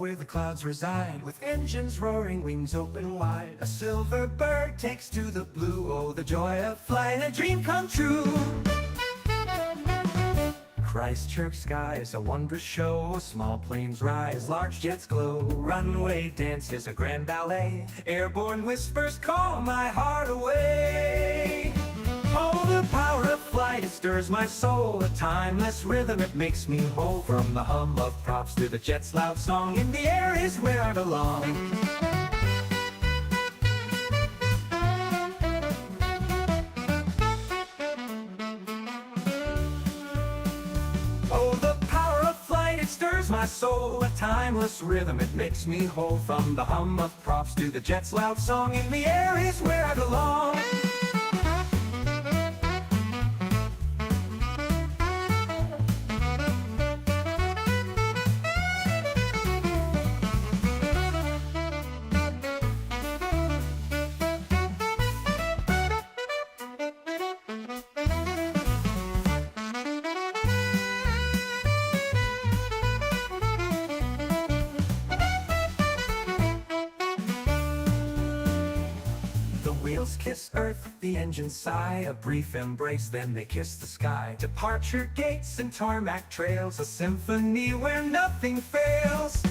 where the clouds reside, with engines roaring, wings open wide. A silver bird takes to the blue. Oh, the joy of flying, a dream come true. Christchurch sky is a wondrous show. Small planes rise, large jets glow. Runway dance is a grand ballet. Airborne whispers call my heart away. Oh, the power of flight, it stirs my soul. A timeless rhythm, it makes me whole. From the hum of props to the jet's loud song, in the air is where I belong. Stirs my soul, a timeless rhythm, it makes me whole. From the hum of props to the jet's loud song, in the air is where I belong. Kiss earth, the engines sigh, a brief embrace, then they kiss the sky. Departure gates and tarmac trails, a symphony where nothing fails.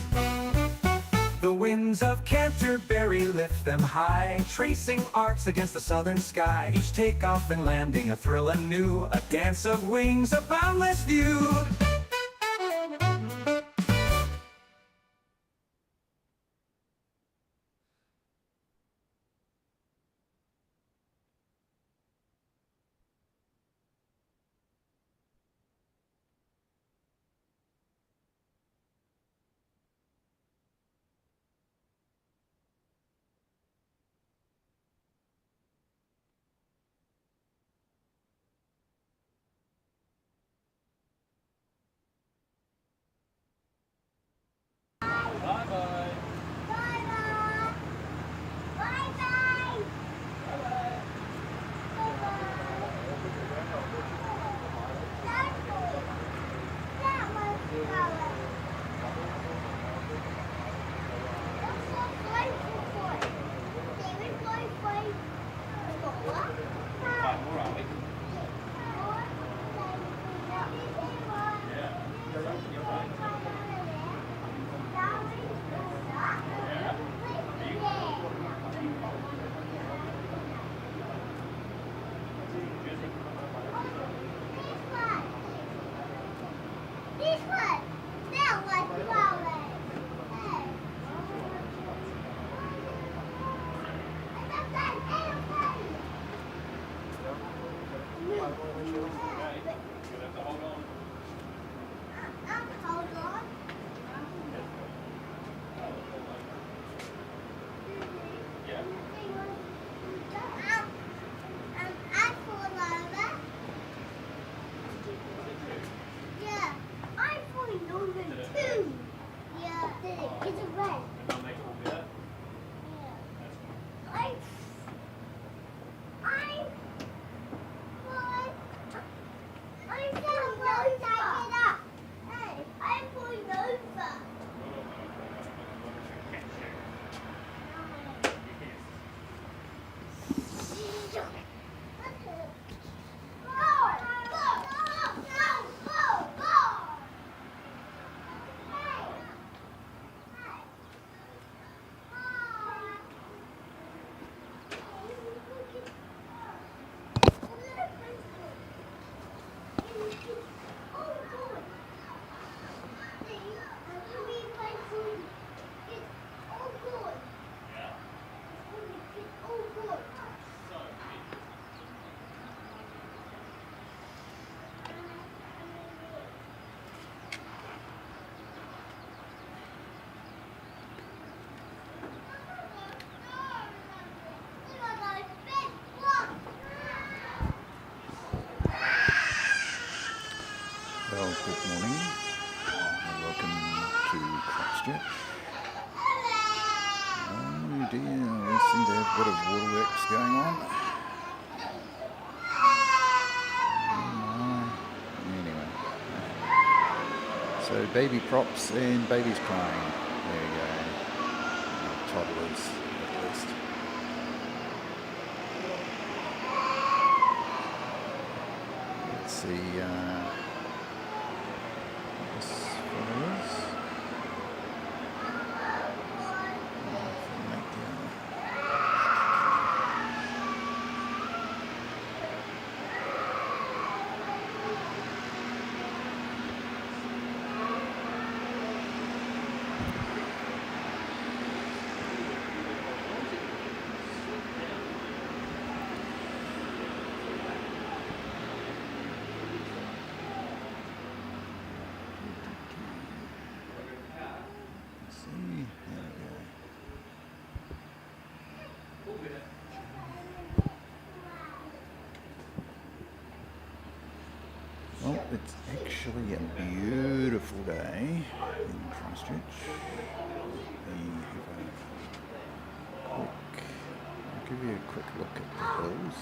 The winds of Canterbury lift them high, tracing arcs against the southern sky. Each takeoff and landing a thrill anew, a dance of wings, a boundless view. Well, good morning and welcome to Christchurch. Oh dear, we seem to have a bit of waterworks going on. Anyway, so baby props and babies crying. There you go. Toddlers, at least. Let's see this fellow is. Well, it's actually a beautiful day in Christchurch. I'll give you a quick look at the hills.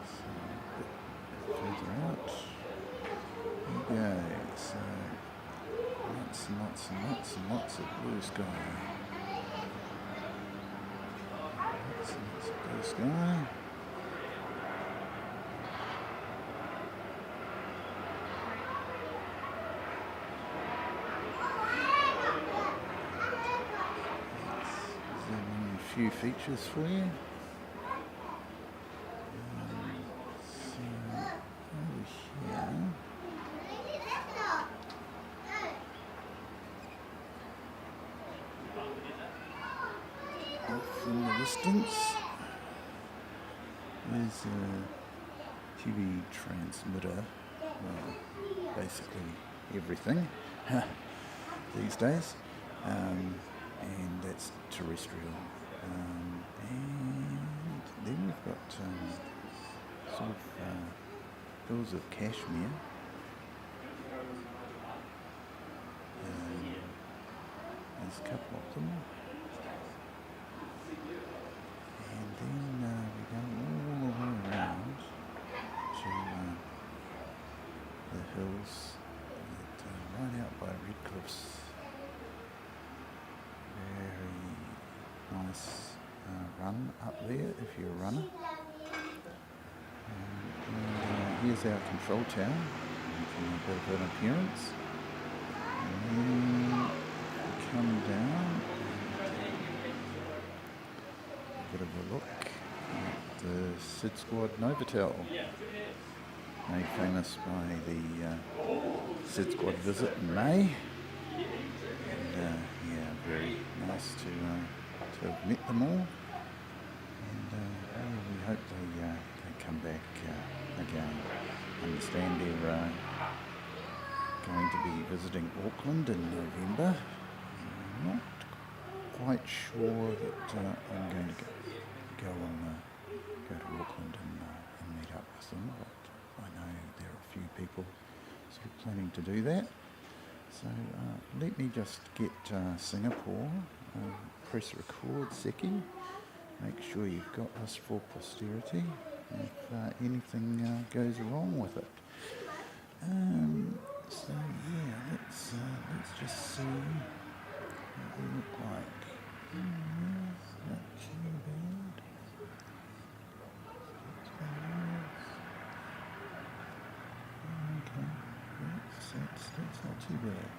So, a bit further out. There you go. So, lots and lots and lots and lots of blue sky. Lots and lots of blue sky. Few features for you. So over here, off in the distance, there's a TV transmitter. Well, basically everything these days, and that's terrestrial. And then we've got sort of hills of cashmere. There's a couple of them. And then we go all the way around to the hills that right out by Red Cliffs. Very nice run up there if you're a runner. And here's our control tower, making a bit of an appearance. And then we come down and a bit of a look at the Sid Squad Novotel, made famous by the Sid Squad visit in May. And yeah, very nice to have met them all, and we hope they come back again. I understand they're going to be visiting Auckland in November. I'm not quite sure that I'm going to go to Auckland and meet up with them, but I know there are a few people sort of planning to do that. So let me just get Singapore, press record, Seki, make sure you've got this for posterity if anything goes wrong with it. So yeah, let's just see what they look like. Not too bad. Okay, that's not too bad.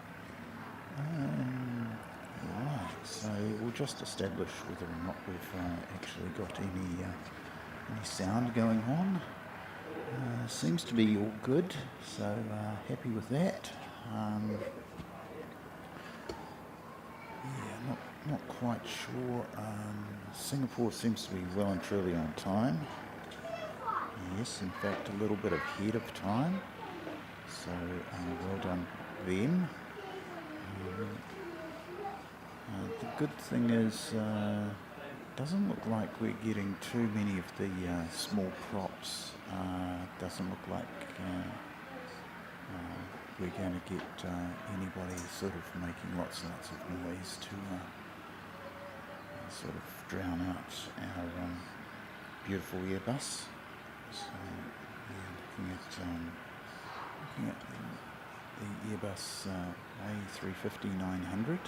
Right, so we'll just establish whether or not we've actually got any sound going on. Seems to be all good, so happy with that. Yeah, not quite sure. Singapore seems to be well and truly on time. Yes, in fact, a little bit ahead of time. So well done them. The good thing is, doesn't look like we're getting too many of the small props. Doesn't look like we're going to get anybody sort of making lots and lots of noise to sort of drown out our beautiful Airbus. So yeah, looking at the Airbus A350-900,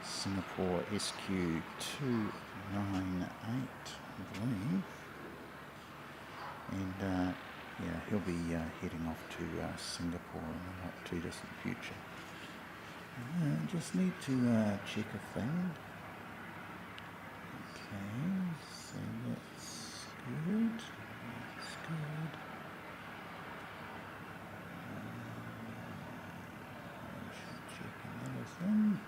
Singapore SQ298, I believe. And yeah, he'll be heading off to Singapore in the not too distant future. Just need to check a thing. Okay, so that's good. That's good. I should check another thing.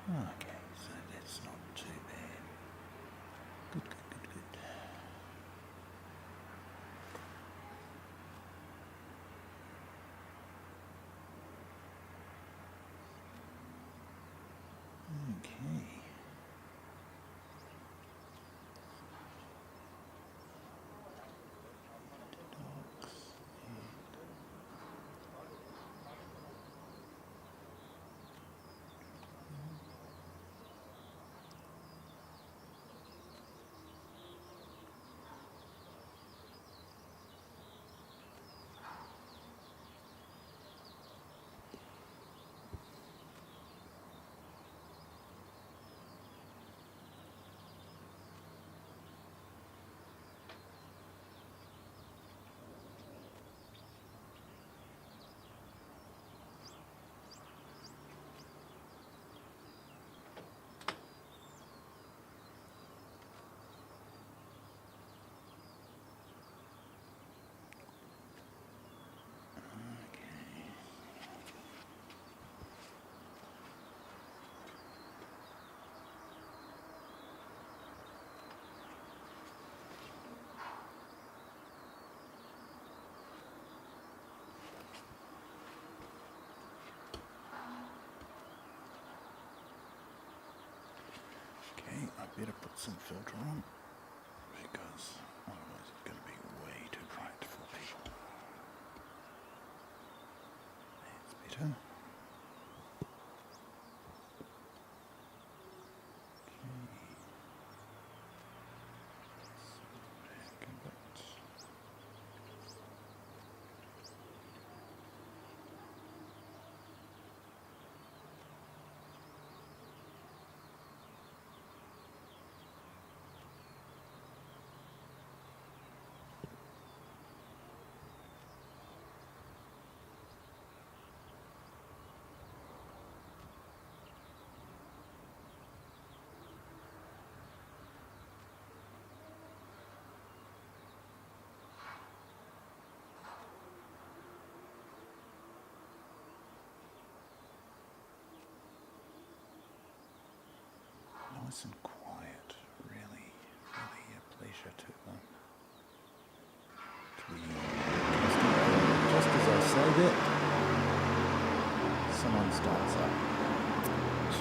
Okay, so that's not too bad. Good, good, good, good. Okay. I better put some filter on because otherwise it's going to be way too bright for people. That's better. Nice and quiet, really a pleasure to be just as I say that, someone starts up.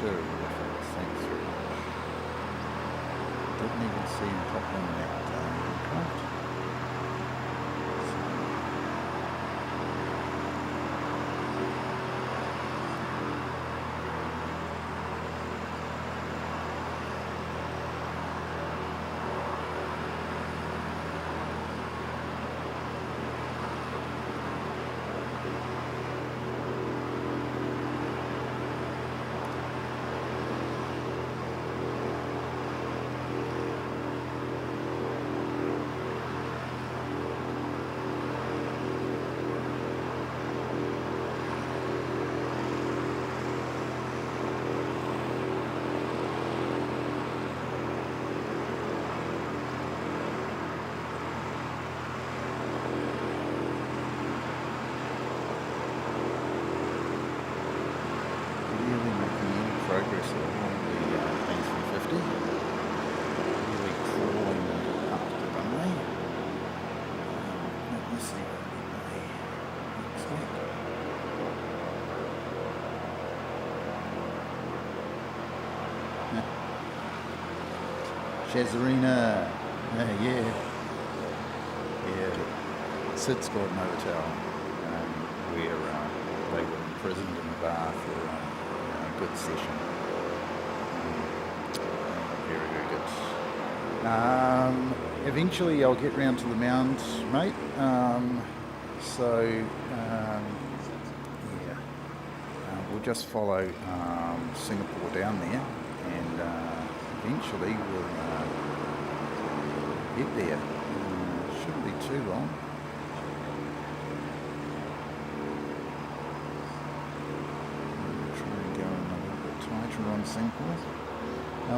Terrific, thanks very much. Didn't even see him pop in that aircraft. Progress along the A350, really crawling up the runway. Let me see what we expect. Shazarina, yeah. Yeah, Sid's got an hotel where they were imprisoned in a bar for a good session. Very, very good. Eventually I'll get round to the mound, mate. Yeah, we'll just follow Singapore down there, and eventually we'll get there. Shouldn't be too long. Try and go in a little bit tighter on Singapore.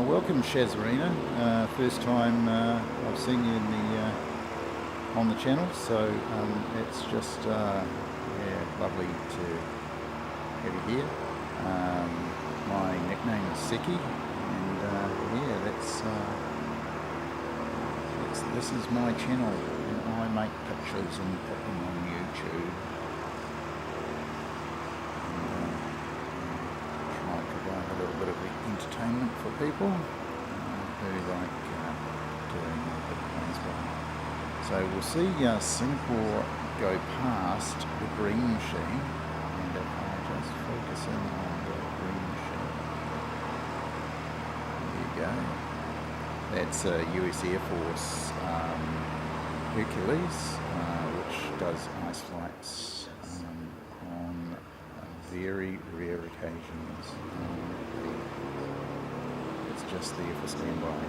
Welcome, Shazarina. First time I've seen you in the on the channel, so it's just lovely to have you here. My nickname is Seki, and this is my channel, and I make pictures and put them on YouTube. Try to provide a little bit of entertainment for people who like doing a bit of things. So we'll see Singapore go past the green machine, and if I just focus in on the green machine, there you go. That's US Air Force Hercules, which does ice flights on very rare occasions. It's just there for standby.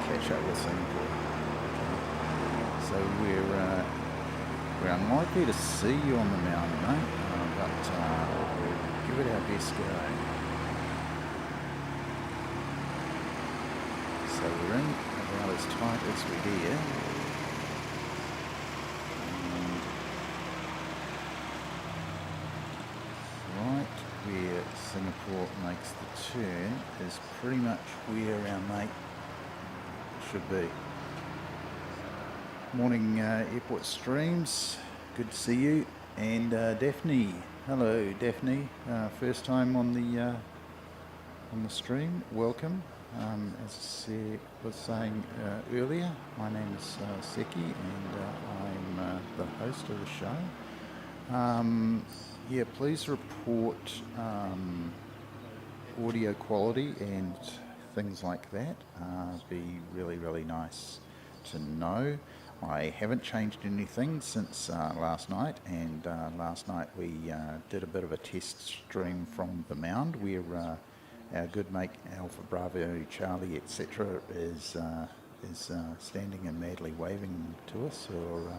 Catch up with Singapore. So we're unlikely to see you on the mountain, mate, but we'll give it our best go. So we're in about as tight as we dare. And right where Singapore makes the turn is pretty much where our mate should be. Morning, Airport Streams. Good to see you. And Daphne. Hello, Daphne. First time on the stream. Welcome. As I was saying earlier, my name is Seki, and I'm the host of the show. Yeah, please report audio quality and things like that. Be really, really nice to know. I haven't changed anything since last night, and last night we did a bit of a test stream from the mound where our good mate Alpha Bravo Charlie etc. is standing and madly waving to us, or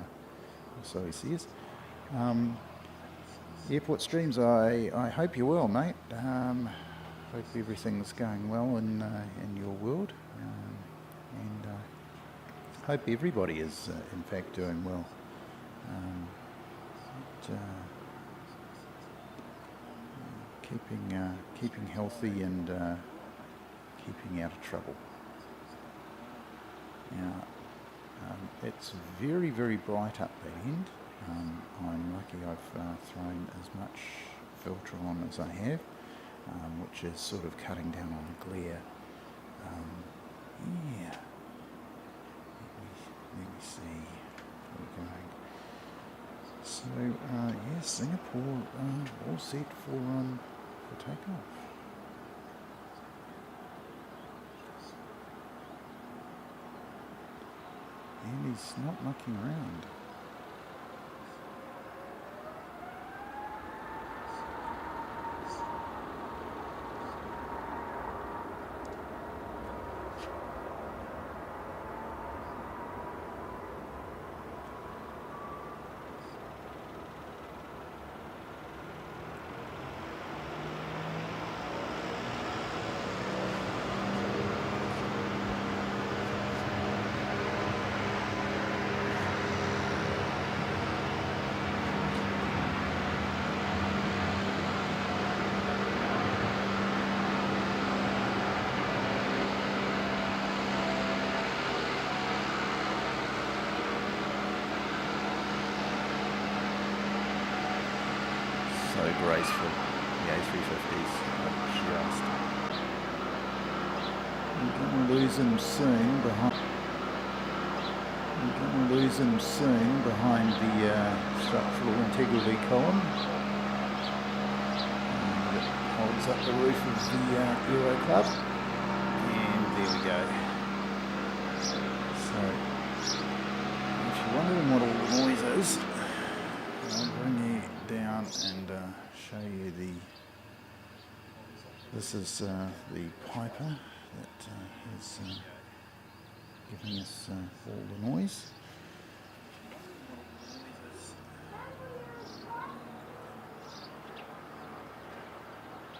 so he says. Airport Streams, I hope you're well, mate. Hope everything's going well in your world, and hope everybody is in fact doing well. Keeping healthy and keeping out of trouble. Now, it's very, very bright up that end. I'm lucky I've thrown as much filter on as I have. Which is sort of cutting down on the glare. Yeah. Let me see where we're going. So, yeah, Singapore all set for takeoff. And he's not mucking around. graceful. The A350s We're going to lose him soon behind. We're going to lose him soon behind the structural integrity column. And it holds up the roof of the Aero Club. And there we go. So, if you're wondering what all the noise is, I'll bring you down and show you the. This is the Piper that is giving us all the noise.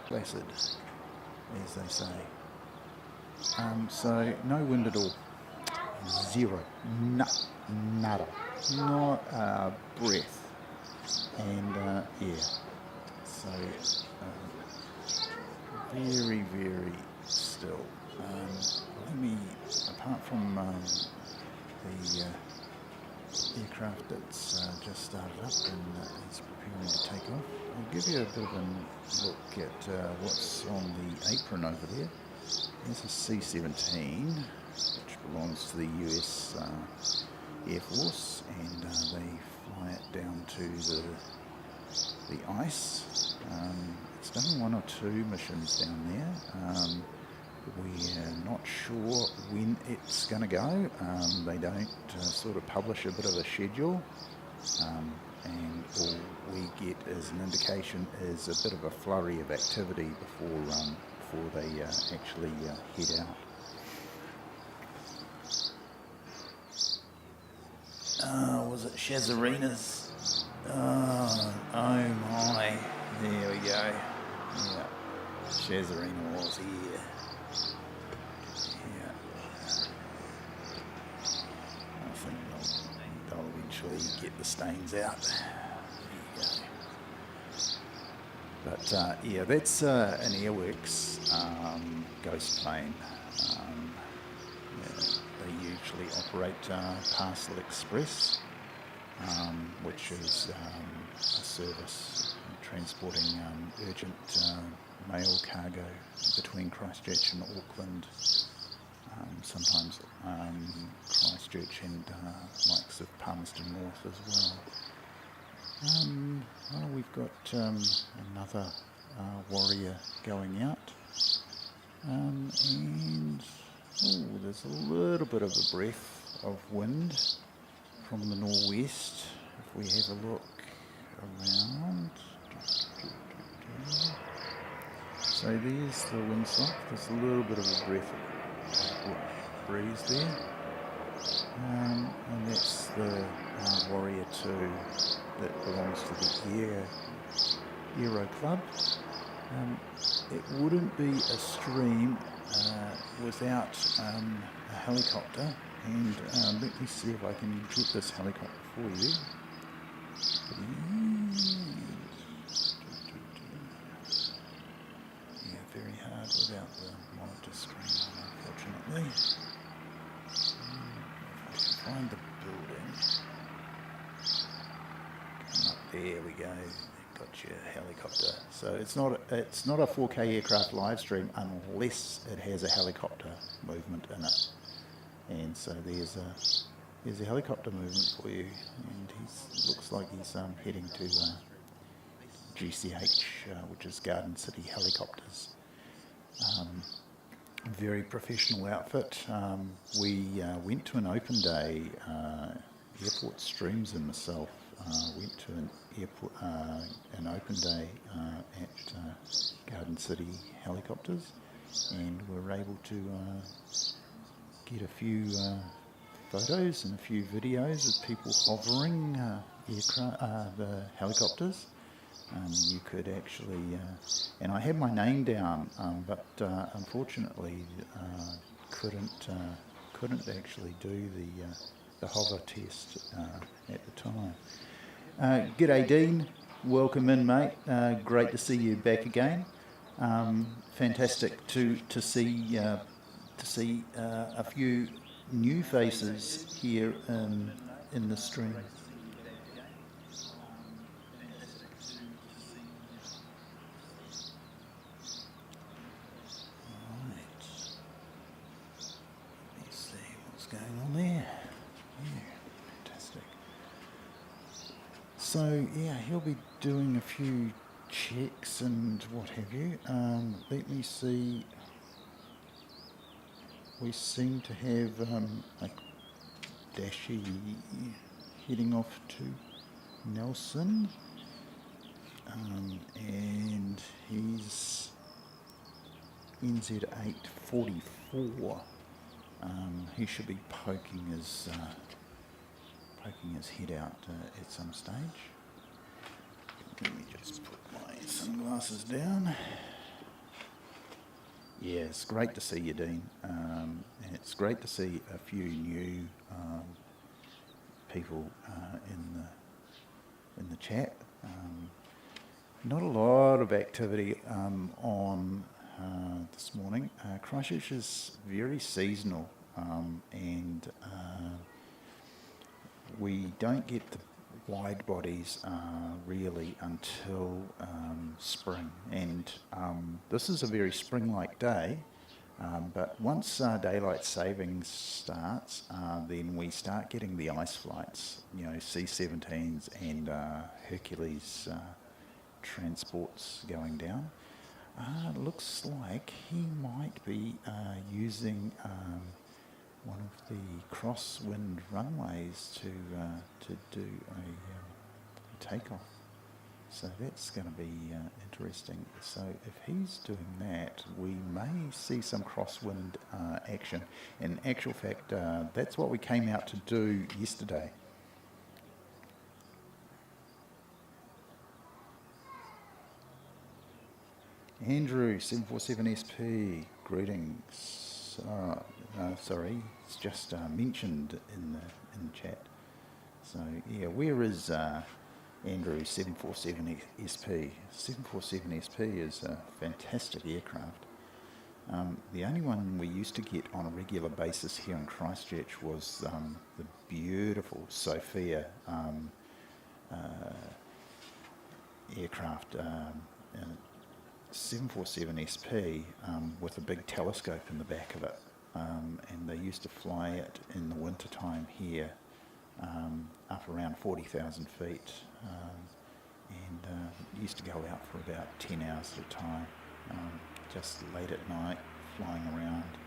Placid, as they say. So no wind at all. Zero. Nada. Not a breath. And yeah. So very, very still. Let me, apart from the aircraft that's just started up and is preparing to take off, I'll give you a bit of a look at what's on the apron over there. There's a C-17, which belongs to the US Air Force, and they fly it down to the ice. It's done one or two missions down there. We're not sure when it's going to go. They don't sort of publish a bit of a schedule, and all we get as an indication is a bit of a flurry of activity before they actually head out. Was it Shazarina's? Oh my, there we go. Yeah, Shazarina was here. Yeah. I think they'll eventually get the stains out. There you go. But yeah, that's an Airworks ghost plane. They usually operate Parcel Express, which is a service transporting urgent mail cargo between Christchurch and Auckland, sometimes Christchurch and likes of Palmerston North as well. Well, we've got another Warrior going out, and there's a little bit of a breath of wind from the northwest. If we have a look around, so there's the windsock. There's a little bit of a breath of breeze there, and that's the Warrior 2 that belongs to the Aero Club. It wouldn't be a stream without a helicopter, and let me see if I can get this helicopter for you. Yeah, very hard without the monitor screen on, unfortunately. If I can find the building. Come up, there we go. Got your helicopter. So it's not a 4K aircraft live stream unless it has a helicopter movement in it. And so there's a helicopter movement for you, and looks like he's heading to GCH, which is Garden City Helicopters. Very professional outfit. We went to an open day. Airport Streams and myself went to an open day at Garden City Helicopters, and were able to get a few photos and a few videos of people hovering the helicopters. You could actually, and I had my name down, but unfortunately couldn't actually do the hover test at the time. G'day Dean, welcome in mate. Great to see you back again. Fantastic to see a few new faces here in the stream. So yeah, he'll be doing a few checks and what have you. Let me see. We seem to have a Dashi heading off to Nelson, and he's NZ 844. He should be poking his head out at some stage. Let me just put my sunglasses down. Yeah, it's great to see you, Dean. And it's great to see a few new people in the chat. Not a lot of activity on this morning. Christchurch is very seasonal, and we don't get the wide bodies really until spring, and this is a very spring-like day, but once daylight savings starts, then we start getting the ice flights, you know, C-17s and Hercules transports going down. Looks like he might be using one of the crosswind runways to do a takeoff. So that's going to be interesting. So if he's doing that, we may see some crosswind action. In actual fact, that's what we came out to do yesterday. Andrew, 747SP, greetings. Sorry, it's just mentioned in the chat. So yeah, where is Andrew 747SP? 747SP is a fantastic aircraft. The only one we used to get on a regular basis here in Christchurch was the beautiful Sophia aircraft. 747SP with a big telescope in the back of it, and they used to fly it in the winter time here up around 40,000 feet, and used to go out for about 10 hours at a time, just late at night, flying around,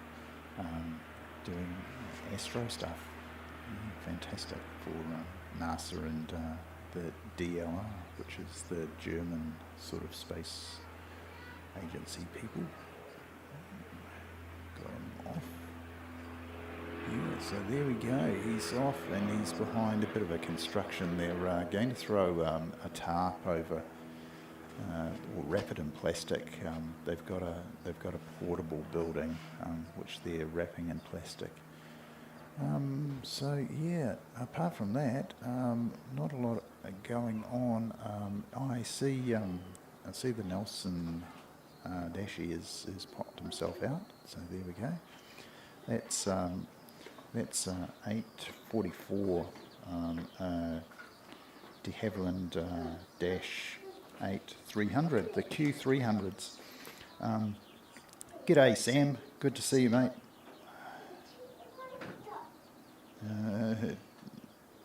doing astro stuff. Fantastic for NASA and the DLR, which is the German sort of space agency people. Got him off. Yeah, so there we go. He's off, and he's behind a bit of a construction. They're going to throw a tarp over, or wrap it in plastic. They've got a portable building which they're wrapping in plastic. So yeah, apart from that, not a lot going on. I see the Nelson Dashi has popped himself out. So there we go. That's 844 de Havilland Dash 8300, the Q300s. G'day Sam, good to see you, mate.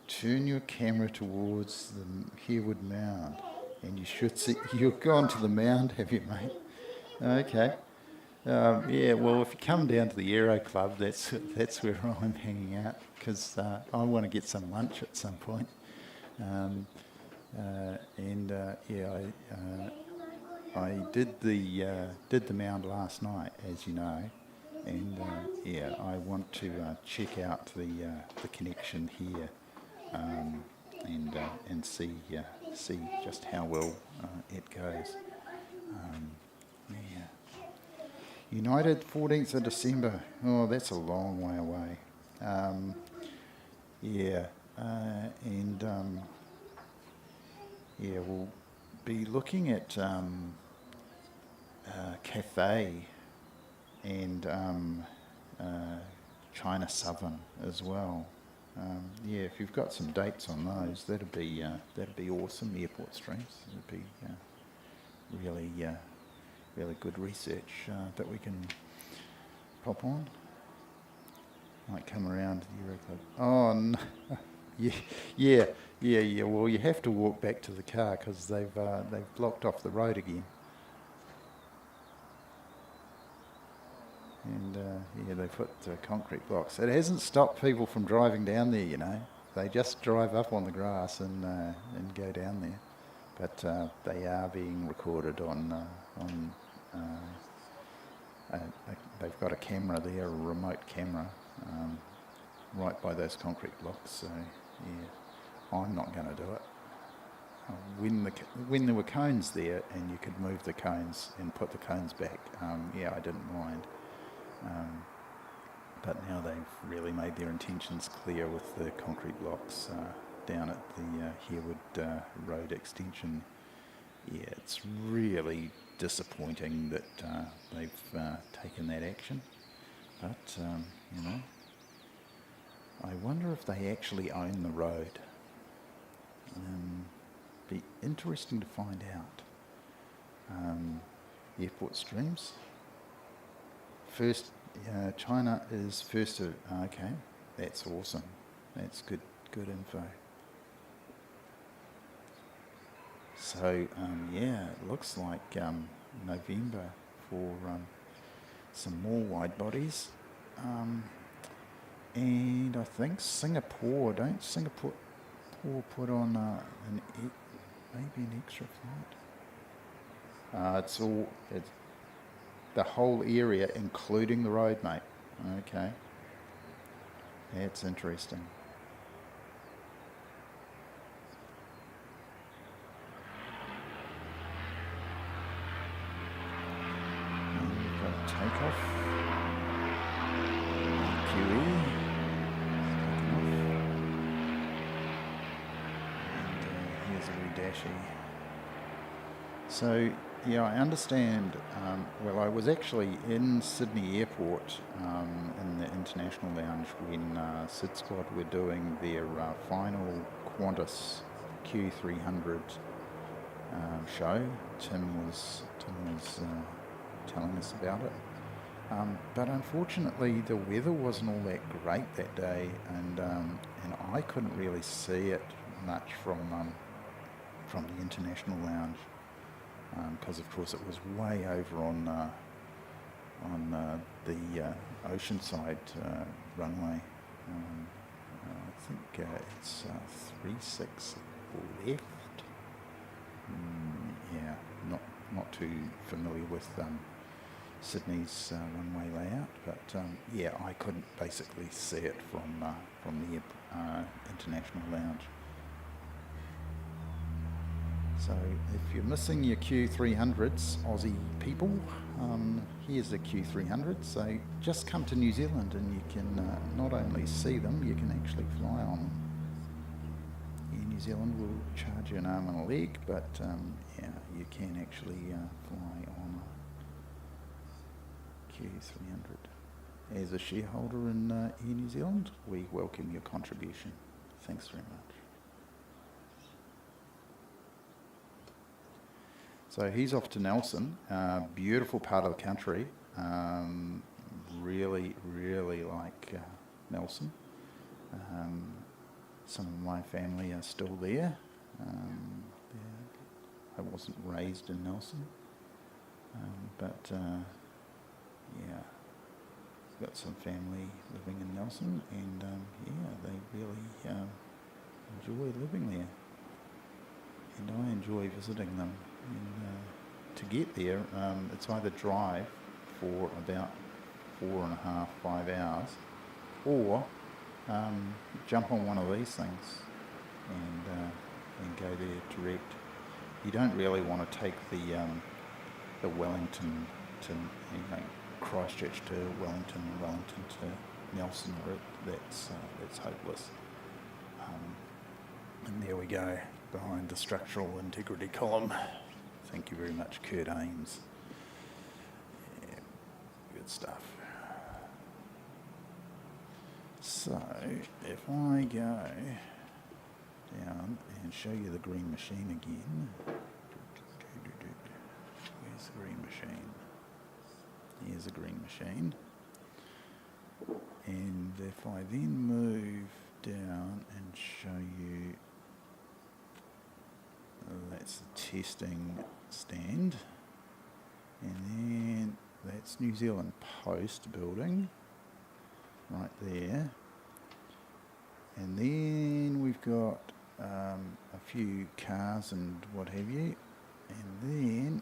Turn your camera towards the Herwood Mound, and you should see. You've gone to the mound, have you, mate? Okay. Yeah. Well, if you come down to the Aero Club, that's where I'm hanging out, because I want to get some lunch at some point. I did the mound last night, as you know. And I want to check out the connection here, and see just how well it goes. United 14th of December. Oh, that's a long way away. We'll be looking at Cathay and China Southern as well. If you've got some dates on those, that'd be awesome. Airport streams, it'd be really good research that we can pop on. Might come around to the Euro Club. Oh no. Yeah, yeah. Well, you have to walk back to the car because they've blocked off the road again. And yeah, they put concrete blocks. It hasn't stopped people from driving down there, you know. They just drive up on the grass and go down there. But they are being recorded on. They've got a camera there, a remote camera, right by those concrete blocks. So yeah, I'm not going to do it. When there were cones there and you could move the cones and put the cones back, yeah, I didn't mind. But now they've really made their intentions clear with the concrete blocks down at the Harewood Road extension. Yeah, it's really disappointing that they've taken that action. But, you know, I wonder if they actually own the road. Be interesting to find out. Airport streams. First, China is first to, okay, that's awesome. That's good info. So, yeah, it looks like November for some more wide bodies. And I think Singapore, don't Singapore put on maybe an extra flight? It's the whole area, including the road, mate. Okay. That's interesting. And we've got takeoff. QE. And here's a redashie. So, yeah, I understand. Well, I was actually in Sydney Airport in the International Lounge when Sid Squad were doing their final Qantas Q300 show. Tim was telling us about it. But unfortunately, the weather wasn't all that great that day, and I couldn't really see it much from the International Lounge. Because of course it was way over on the Oceanside runway. I think it's 36 left. Yeah, not too familiar with Sydney's runway layout, but yeah, I couldn't basically see it from the International Lounge. So if you're missing your Q300s, Aussie people, here's the Q300. So just come to New Zealand and you can not only see them, you can actually fly on them. Yeah, New Zealand will charge you an arm and a leg, but yeah, you can actually fly on a Q300. As a shareholder in Air New Zealand, we welcome your contribution. Thanks very much. So he's off to Nelson, beautiful part of the country. Really, really like Nelson. Some of my family are still there. I wasn't raised in Nelson, but yeah, got some family living in Nelson, and yeah, they really enjoy living there, and I enjoy visiting them. And to get there, it's either drive for about 4.5, 5 hours, or jump on one of these things and go there direct. You don't really want to take the Wellington to Christchurch to Wellington, and Wellington to Nelson route. That's hopeless. And there we go, behind the structural integrity column. Thank you very much, Kurt Ames. Yeah, good stuff. So, if I go down and show you the green machine again. Where's the green machine? Here's the green machine. And if I then move down and show you. That's the testing stand, and then that's New Zealand Post building right there, and then we've got a few cars and what have you, and then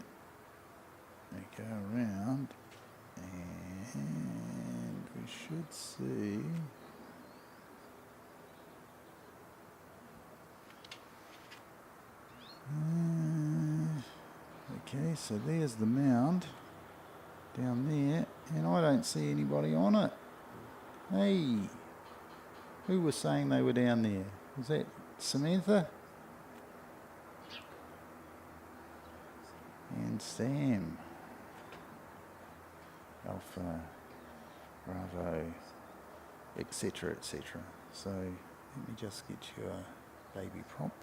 we go around and we should see okay, so there's the mound down there, and I don't see anybody on it. Hey, who was saying they were down there? Was that Samantha? And Sam. Alpha, Bravo, etc., etc. So let me just get you a baby prop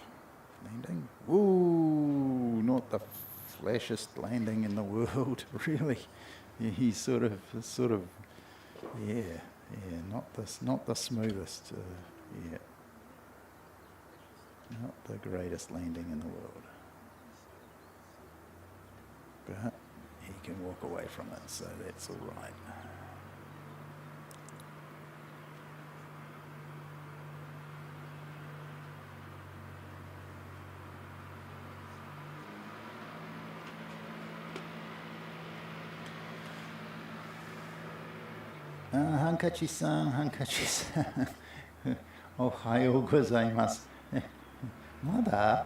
landing. Ooh, not the flashiest landing in the world, really. Yeah, he's sort of, yeah, not the smoothest, yeah, not the greatest landing in the world. But he can walk away from it, so that's all right. Hankachi-san, Hankachi-san. おはようございます。まだ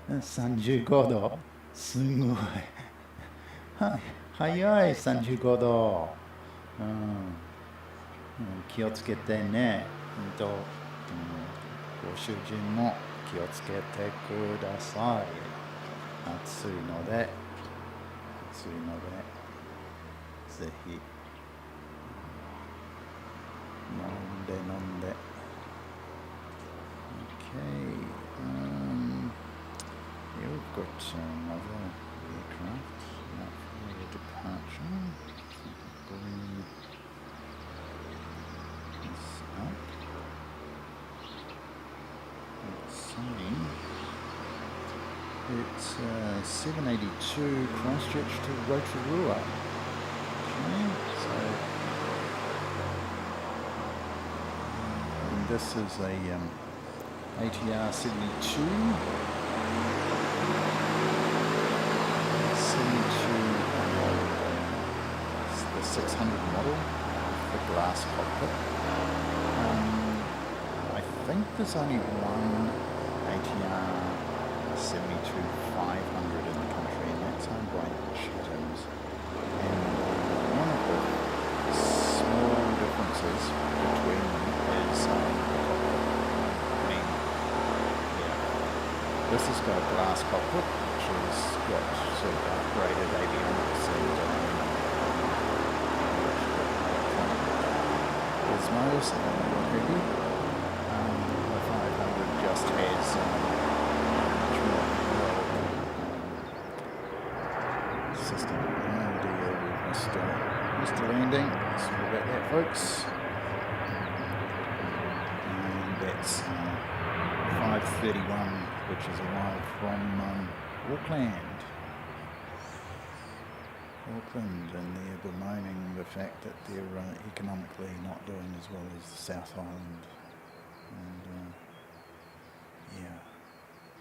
35度。すごい。早い35度。気をつけてね。ご主人も気をつけてください。暑いので、ぜひ。飲んで。Okay. Here we've got another aircraft now for departure. Bring this up. Let's see. It's 782 Christchurch to Rotorua. Okay, so. This is a ATR 72. It's the 600 model, the glass cockpit. I think there's only one ATR 72-500 in the country, and that's owned by Chatham's. And one of the small differences between them is this has got a glass cockpit, which has got sort of upgraded avionics and gizmos and what have you. The 500 just has much more system. And we've missed a landing. Sorry about that, folks. And that's 531, which is arrived from Auckland, and they're bemoaning the fact that they're economically not doing as well as the South Island. And yeah,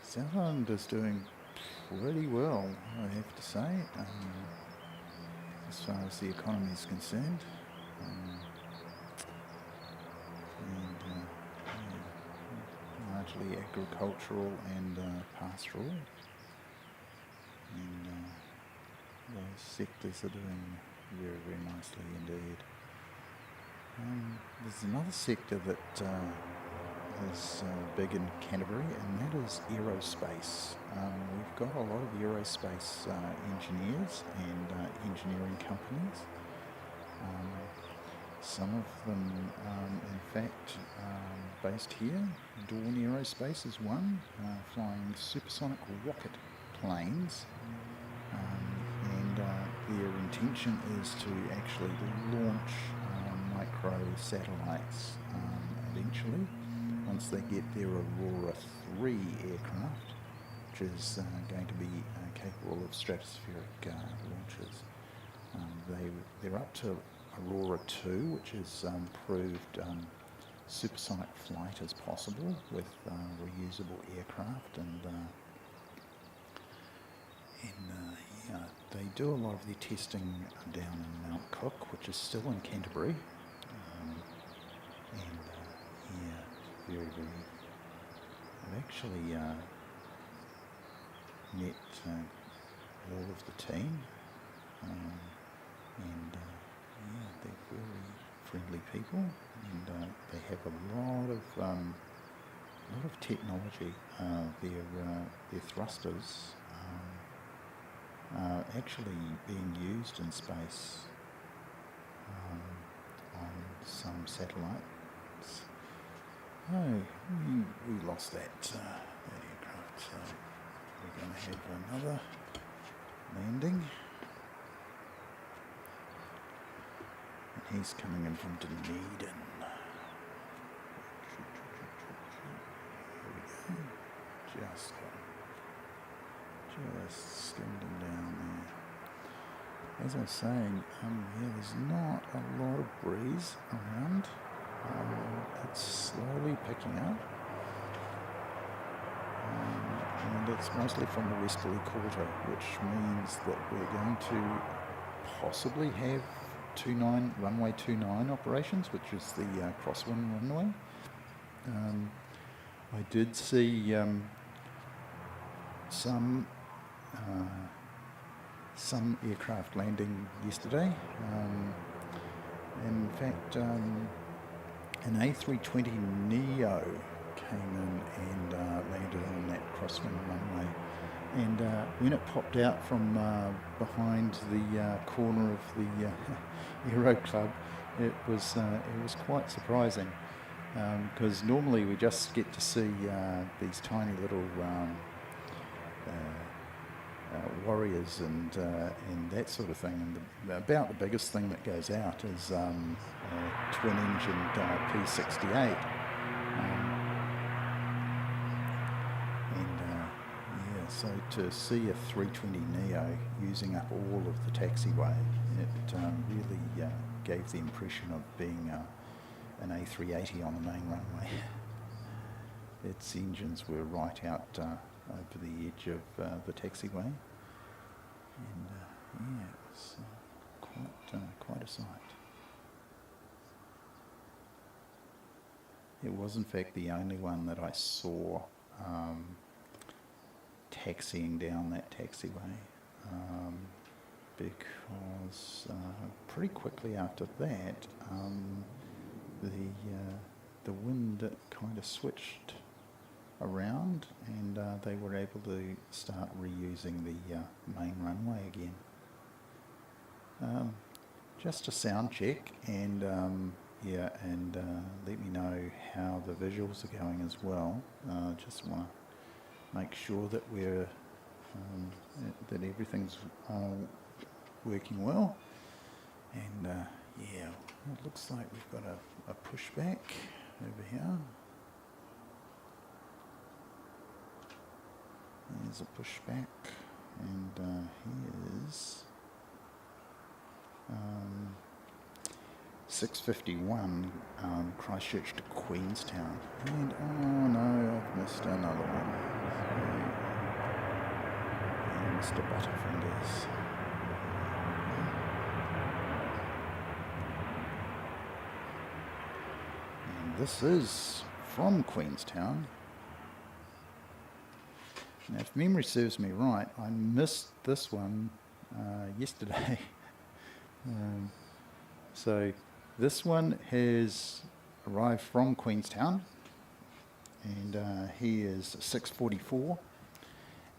South Island is doing pretty well, I have to say, as far as the economy is concerned. Largely agricultural and pastoral, and those sectors are doing very, very nicely indeed. There's another sector that is big in Canterbury, and that is aerospace. We've got a lot of aerospace engineers and engineering companies. Some of them, in fact, based here. Dawn Aerospace is one, flying supersonic rocket planes, and their intention is to actually launch micro satellites eventually once they get their Aurora 3 aircraft, which is going to be capable of stratospheric launches. They're up to Aurora 2, which is proved supersonic flight is possible with reusable aircraft, and yeah, they do a lot of their testing down in Mount Cook, which is still in Canterbury, and yeah, very, very. I've actually met all of the team, and yeah, they're very friendly people, and they have a lot of technology. Their thrusters are actually being used in space on some satellites. Oh, we lost that aircraft, so we're going to have another landing. And he's coming in from Dunedin. Here we go. Just skimmed him down there. As I was saying, yeah, there's not a lot of breeze around. It's slowly picking up. And it's mostly from the westerly quarter, which means that we're going to possibly have runway 29 operations, which is the crosswind runway. I did see some aircraft landing yesterday. In fact, an A320neo came in and landed on that crosswind runway. And when it popped out from behind the corner of the Aero Club, it was quite surprising, because normally we just get to see these tiny little warriors and that sort of thing. And about the biggest thing that goes out is a twin-engined P68. So to see a 320neo using up all of the taxiway, it really gave the impression of being an A380 on the main runway. Its engines were right out over the edge of the taxiway, and yeah, it was quite a sight. It was in fact the only one that I saw taxiing down that taxiway, because pretty quickly after that, the wind kind of switched around, and they were able to start reusing the main runway again. Just a sound check, and yeah, and let me know how the visuals are going as well. Just want to make sure that we're that everything's working well, and yeah, it looks like we've got a pushback over here. There's a pushback, and here's 6:51 Christchurch to Queenstown, and oh no, I've missed another one. Mr. Butterfingers. And this is from Queenstown. Now, if memory serves me right, I missed this one yesterday. So this one has arrived from Queenstown, and he is 6:44.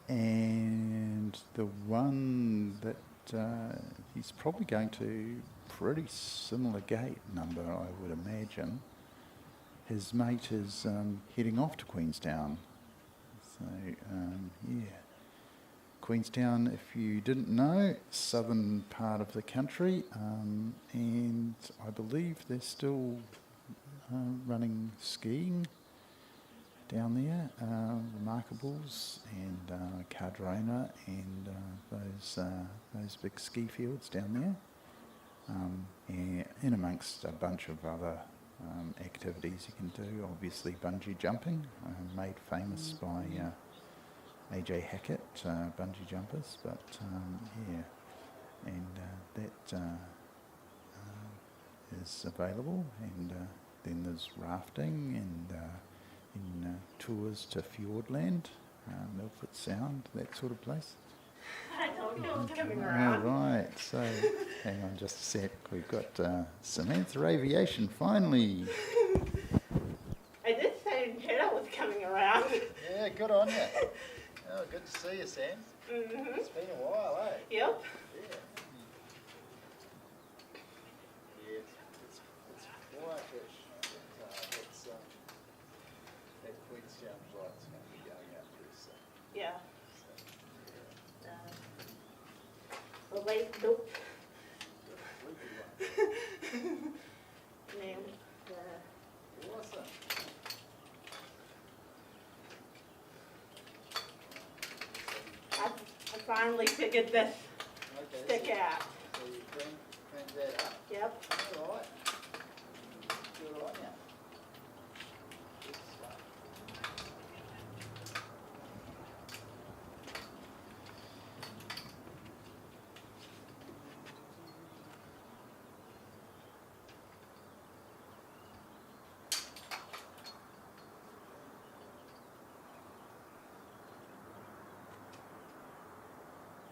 And the one that he's probably going to pretty similar gate number, I would imagine. His mate is heading off to Queenstown. So, yeah. Queenstown, if you didn't know, southern part of the country, and I believe they're still running skiing down there, Remarkables and Cardrona and those big ski fields down there. In amongst a bunch of other activities you can do, obviously bungee jumping, made famous by AJ Hackett, bungee jumpers, but yeah, and that is available, and then there's rafting and in tours to Fjordland, Milford Sound, that sort of place. I told you I was coming around. Right, so hang on just a sec. We've got Samantha Aviation finally. I did say in chat I was coming around. Yeah, good on you. Oh, good to see you, Sam. Mm-hmm. It's been a while, eh? Yep. Yeah. Yeah, it's quietish. That Queenstown flight's going to be going out pretty soon. Yeah. So, Well, wait, nope. Name. awesome. I finally figured this Okay, stick out. so you crank that up. Yep. All right. Good on you. Good stuff.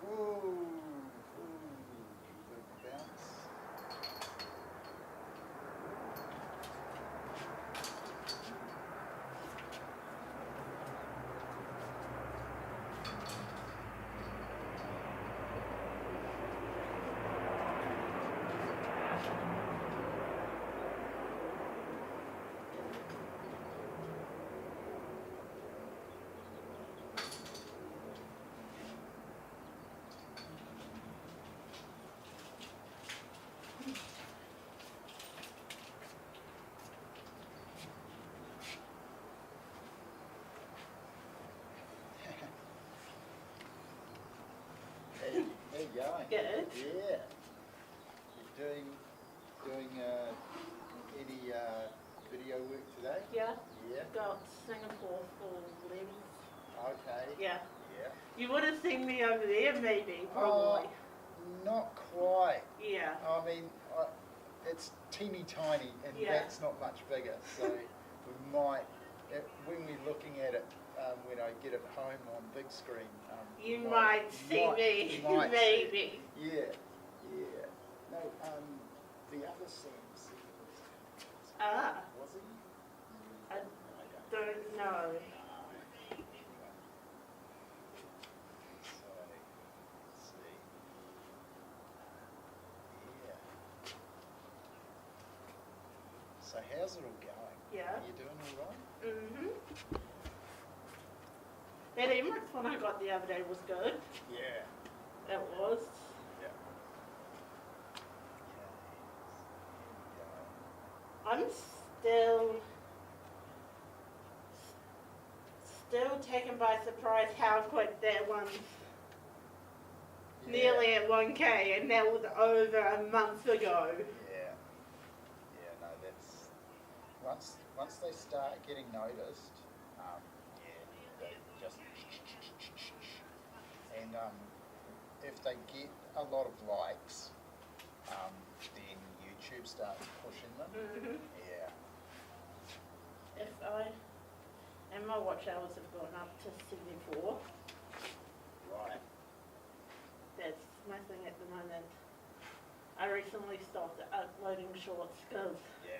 Whoa. Big bounce. How you going? Good. Yeah. You doing any video work today? Yeah. Yeah. Got Singapore for Liive. Okay. Yeah. Yeah. You would have seen me over there, maybe, probably. Not quite. Yeah. I mean, it's teeny tiny, and Yeah. that's not much bigger. So we might, when we're looking at it, when I get it home on big screen, You might see me, might maybe. see it. Yeah. No, the other Sam Ah, was he? I don't don't know. So, let's see. Yeah. So how's it all going? Yeah. You doing all right? Mm-hmm. That Emirates one I got the other day was good. Yeah. It was. Yeah. I'm still taken by surprise how quick that one's nearly at 1K, and that was over a month ago. Yeah. Yeah, no, that's once they start getting noticed, they just and if they get a lot of likes, then YouTube starts pushing them. Mm-hmm. Yeah. And my watch hours have gone up to 74. Right. That's my thing at the moment. I recently stopped uploading shorts because Yeah.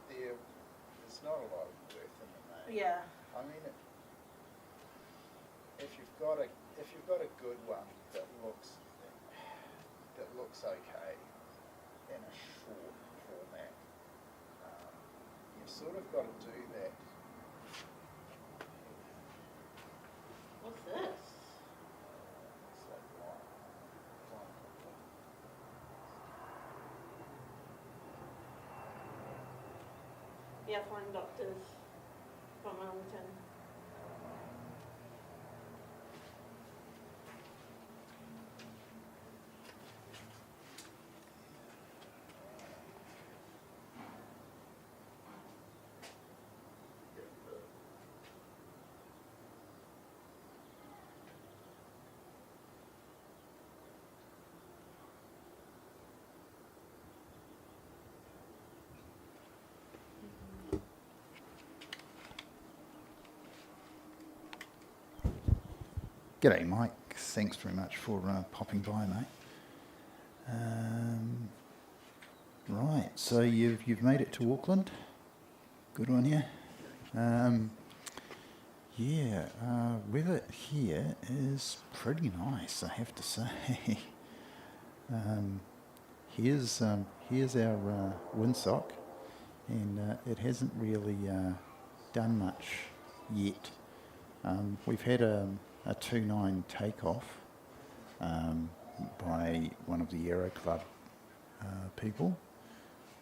There's not a lot of worth in them, mate. yeah, I mean, if you've got a good one that looks okay in a short format, you've sort of got to do that. what's this? It's like wine. Yeah, flying doctors from Wellington. G'day, Mike. Thanks very much for popping by, mate. Right, so you've made it to Auckland. Good on you. Weather here is pretty nice, I have to say. Here's our windsock, and it hasn't really done much yet. We've had a 2.9 takeoff by one of the Aero Club people,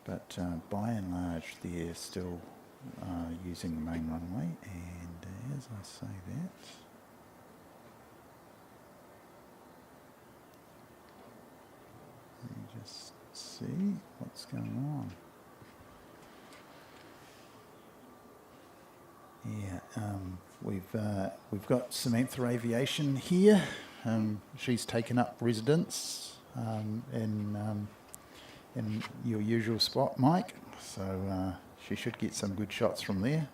but by and large they're still using the main runway, and as I say that, let me just see what's going on. Yeah, we've got Samantha Aviation here. She's taken up residence in your usual spot, Mike. So she should get some good shots from there.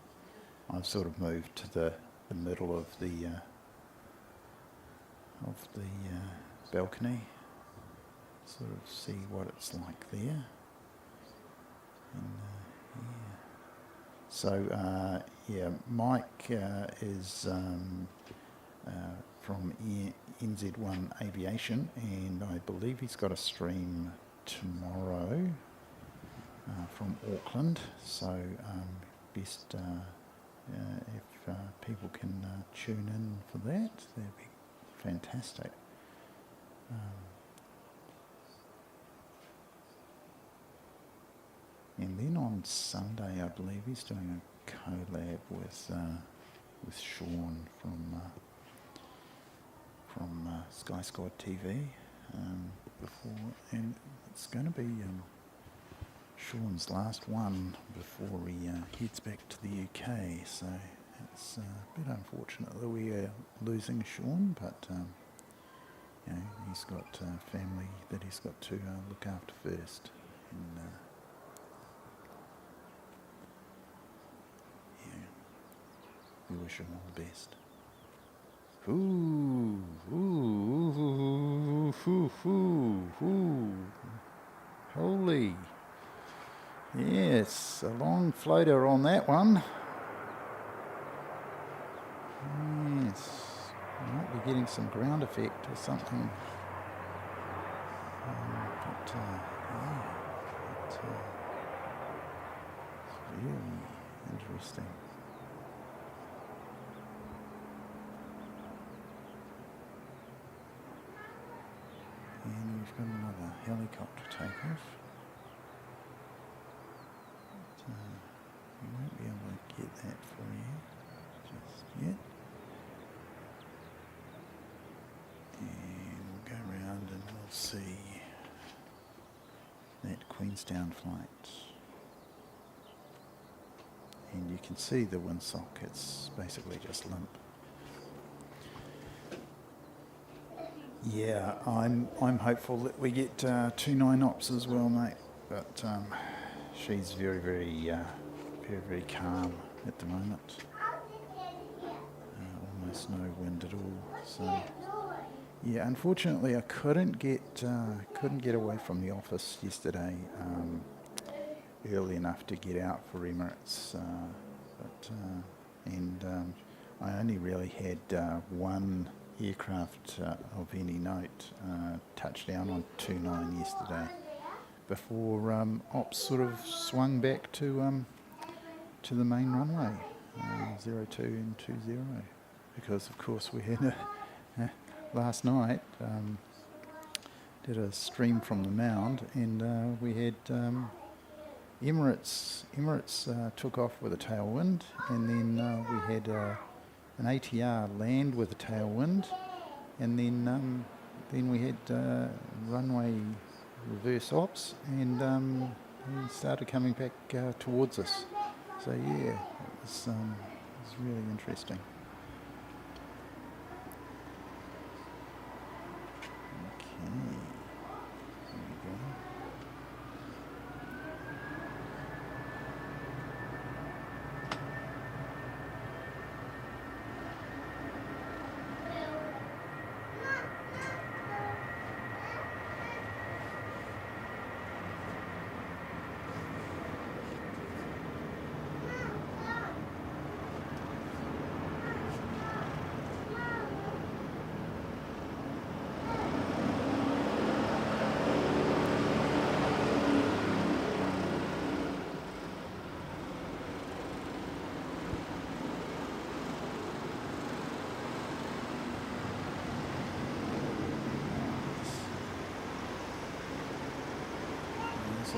I've sort of moved to the middle of the balcony, sort of see what it's like there. And, So, Mike is from NZ1 Aviation, and I believe he's got a stream tomorrow from Auckland. So, best if people can tune in for that, that'd be fantastic. And then on Sunday, I believe he's doing a collab with Sean from Sky Squad TV before, and it's going to be Sean's last one before he heads back to the UK. So it's a bit unfortunate that we are losing Sean, but he's got family that he's got to look after first. And, we wish him all the best. Ooh, ooh, ooh, ooh, ooh, ooh. Holy. Yes, a long floater on that one. Yes, might be getting some ground effect or something. It's really interesting. And we've got another helicopter takeoff. But, we won't be able to get that for you just yet. And we'll go around and we'll see that Queenstown flight. And you can see the windsock, it's basically just limp. Yeah, I'm hopeful that we get 2.9 ops as well, mate. But she's very calm at the moment. Almost no wind at all. So yeah, unfortunately, I couldn't get away from the office yesterday early enough to get out for Emirates. I only really had one aircraft of any note touched down on 2.9 yesterday before ops sort of swung back to the main runway 02 and 20, because of course we had last night did a stream from the mound, and we had Emirates took off with a tailwind, and then we had an ATR land with a tailwind, and then we had runway reverse ops, and he started coming back towards us. So yeah, it's really interesting. Okay, there we go.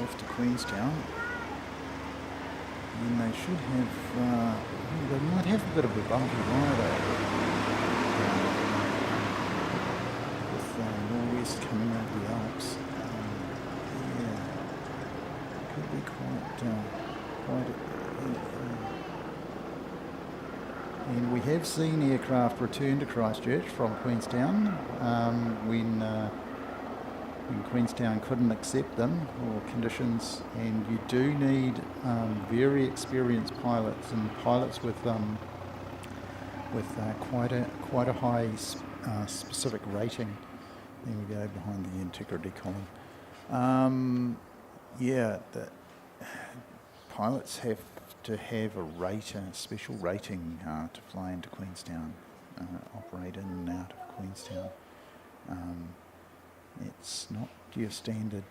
Off to Queenstown, and they should have, they might have a bit of a bumpy ride with nor'west coming over the Alps. Yeah, could be quite and we have seen aircraft return to Christchurch from Queenstown when Queenstown couldn't accept them or conditions, and you do need very experienced pilots and pilots with quite a high specific rating. There we go, behind the integrity column. Yeah, the pilots have to have a special rating to fly into Queenstown, operate in and out of Queenstown. It's not your standard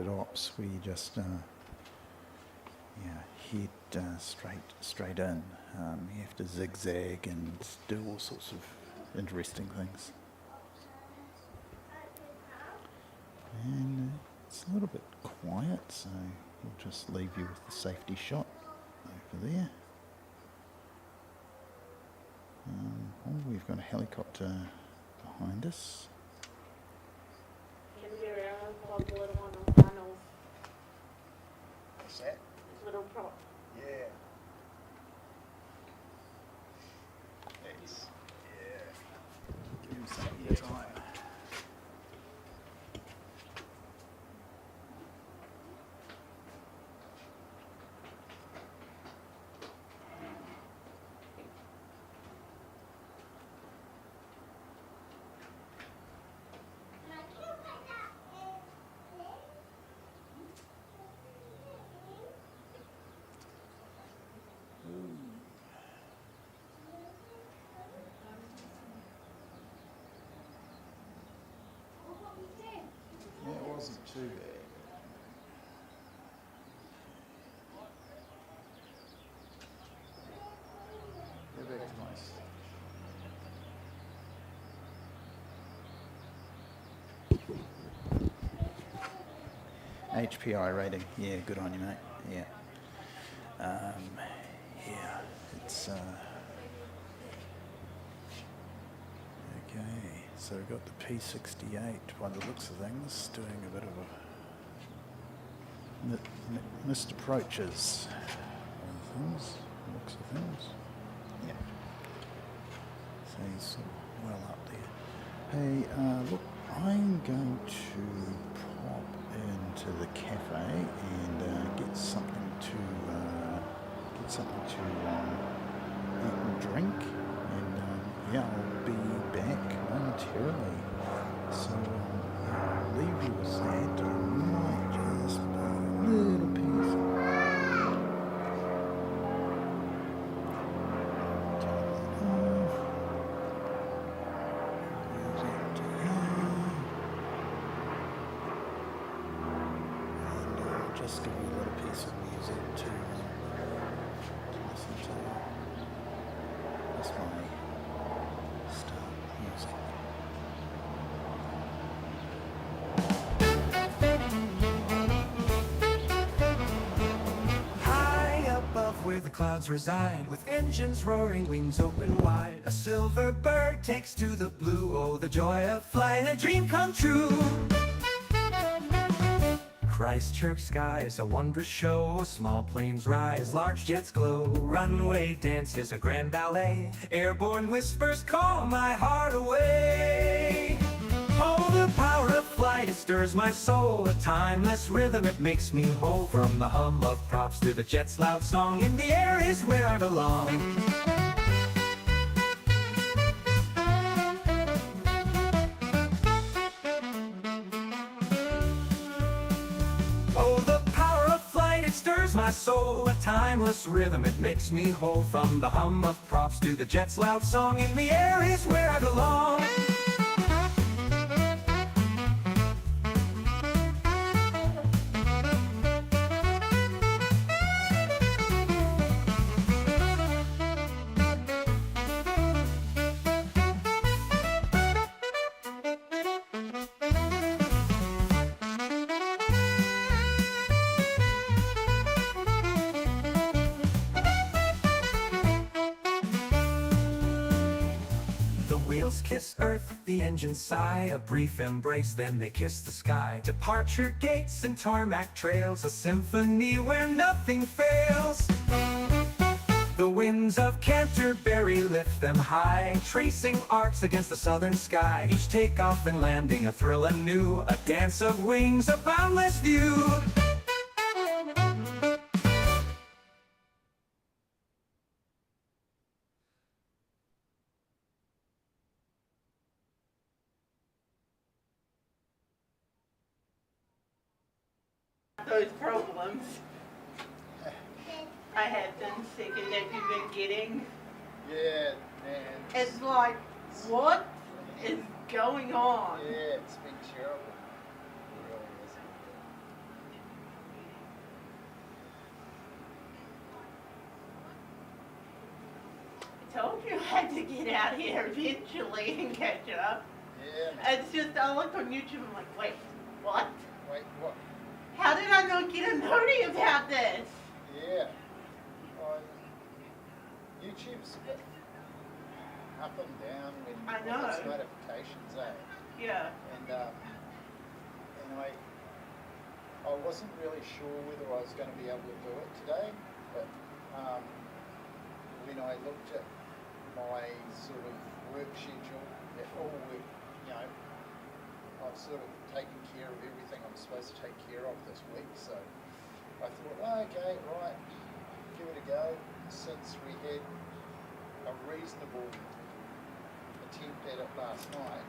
ops where you just head straight in. You have to zigzag and do all sorts of interesting things. And it's a little bit quiet, so we'll just leave you with the safety shot over there. We've got a helicopter behind us. Canterbury Aero, the little one on finals. What's that? Little prop. Yeah. Thanks. Yeah. Give him some of your time. It wasn't too bad. Go back to nice. HPI rating, yeah, good on you, mate. Yeah. Yeah, it's okay. So we've got the P68 by the looks of things, doing a bit of a missed approaches. Looks of things. Yeah. So he's sort of well up there. Hey, look, I'm going to pop into the cafe and get something to eat and drink, and yeah, I'll be back momentarily. So I'll leave you with that. I might just put a little piece of just give you a little piece of music to listen to. That's my start music. clouds reside, with engines roaring, wings open wide. A silver bird takes to the blue, oh the joy of flying, a dream come true. Christchurch sky is a wondrous show, small planes rise, large jets glow. Runway dance is a grand ballet, airborne whispers call my heart away. Oh, the power of flight, it stirs my soul, a timeless rhythm, it makes me whole. From the hum of props to the jet's loud song, in the air is where I belong. Oh, the power of flight, it stirs my soul, a timeless rhythm, it makes me whole. From the hum of props to the jet's loud song, in the air is where I belong. The wheels kiss earth, the engines sigh, a brief embrace, then they kiss the sky. Departure gates and tarmac trails, a symphony where nothing fails. The winds of Canterbury lift them high, tracing arcs against the southern sky. Each takeoff and landing a thrill anew, a dance of wings, a boundless view. Those problems I have been sick and that you've been getting. Yeah, man. It's like, what is going on? Yeah, it's been terrible. It really is. I told you I had to get out here eventually and catch up. Yeah, man. It's just, I looked on YouTube and I'm like, wait, what? Wait, what? How did I not get a note about this? Yeah. Well, YouTube's a bit up and down when I with know. its notifications, eh? Yeah. And I wasn't really sure whether I was going to be able to do it today, but when I looked at my sort of work schedule, all work, you know, I've sort of taken care of everything I'm supposed to take care of this week, so I thought, oh, okay, right, give it a go. Since we had a reasonable attempt at it last night,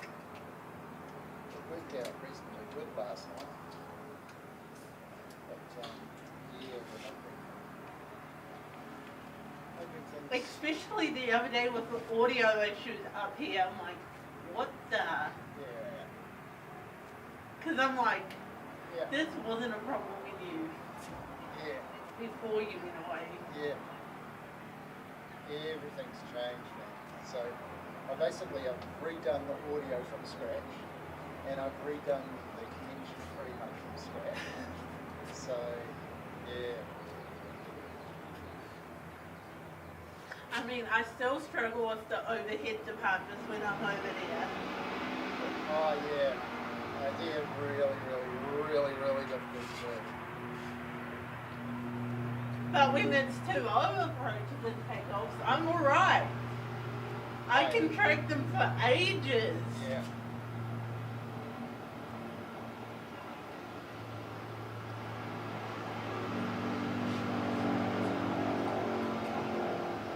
it worked out reasonably good last night. But yeah, we're not everything's, Especially the other day with the audio issues up here. I'm like, what the? yeah, Because I'm like, yeah, this wasn't a problem with you yeah. before you went away. Yeah. Everything's changed now. So I basically have redone the audio from scratch, and I've redone the connection pretty much from scratch. So yeah. I mean, I still struggle with the overhead departments when I'm over there. Oh yeah. They're really difficult to do. But when it's too overapproaches and takeoffs, I'm alright. I can track them for ages. Yeah.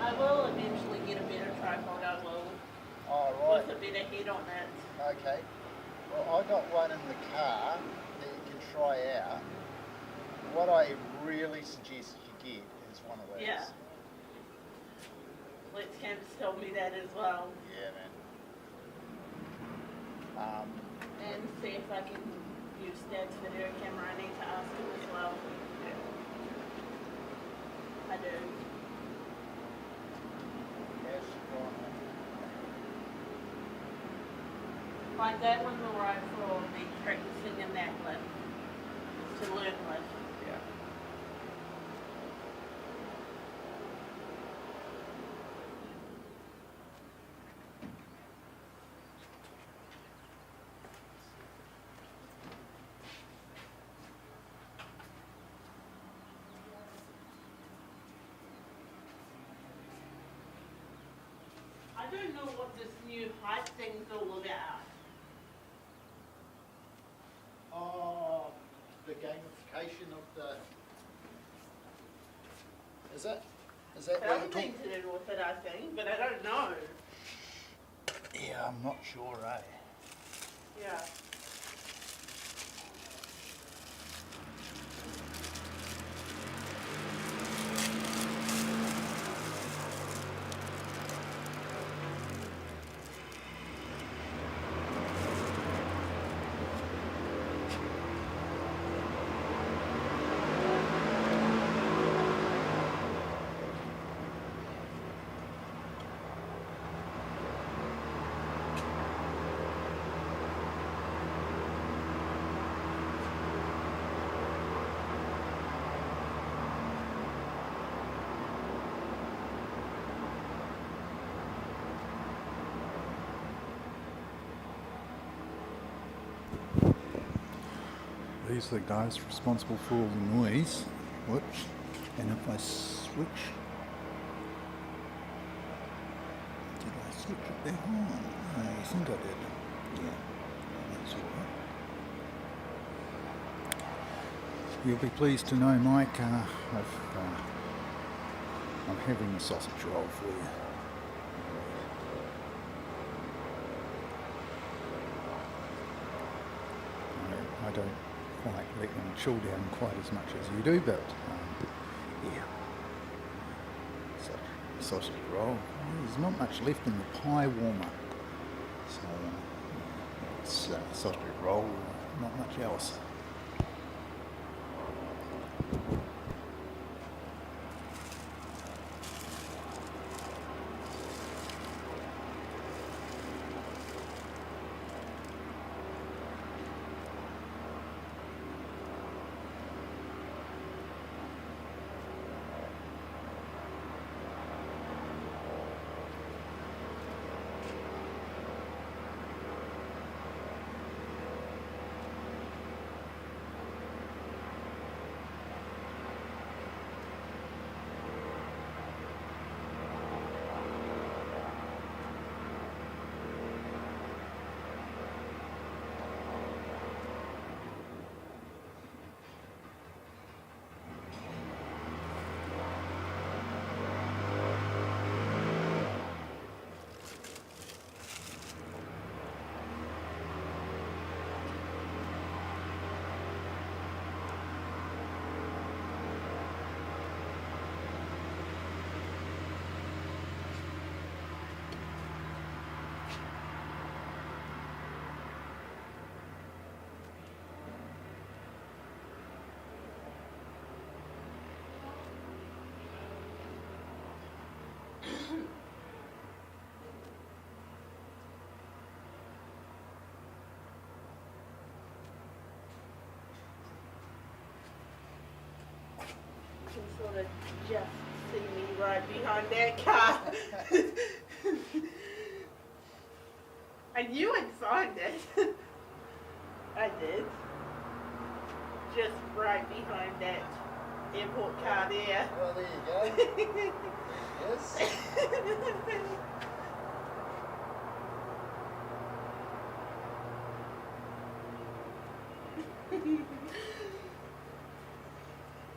I will eventually get a better tripod, I will. Oh right. With a better head on it. Okay. Well, I got one in the car that you can try out. What I really suggest you get is one of these. Yeah. Let's Campus told me that as well. Yeah, man. And see if I can use Dad's video camera. I need to ask him as well. I do. Yes, Like that one's alright for me practicing in that lift. To learn lift. yeah. don't know what this new height thing's all about. Oh, the gamification of the. Is that what you're Something talking? to do with it, I think, but I don't know. Yeah, I'm not sure, eh? Yeah. These are the guys responsible for all the noise. Whoops. And if I switch... Did I switch it back on? I think I did. Yeah. That's alright. You'll be pleased to know, Mike, I'm having a sausage roll for you. I don't quite let them chill down quite as much as you do, but yeah. Sausage roll. There's not much left in the pie warmer, so it's sausage roll, not much else. You can sort of just see me right behind that car. I knew I'd find it. I did. Just right behind that airport car there. Well, there you go. Yes.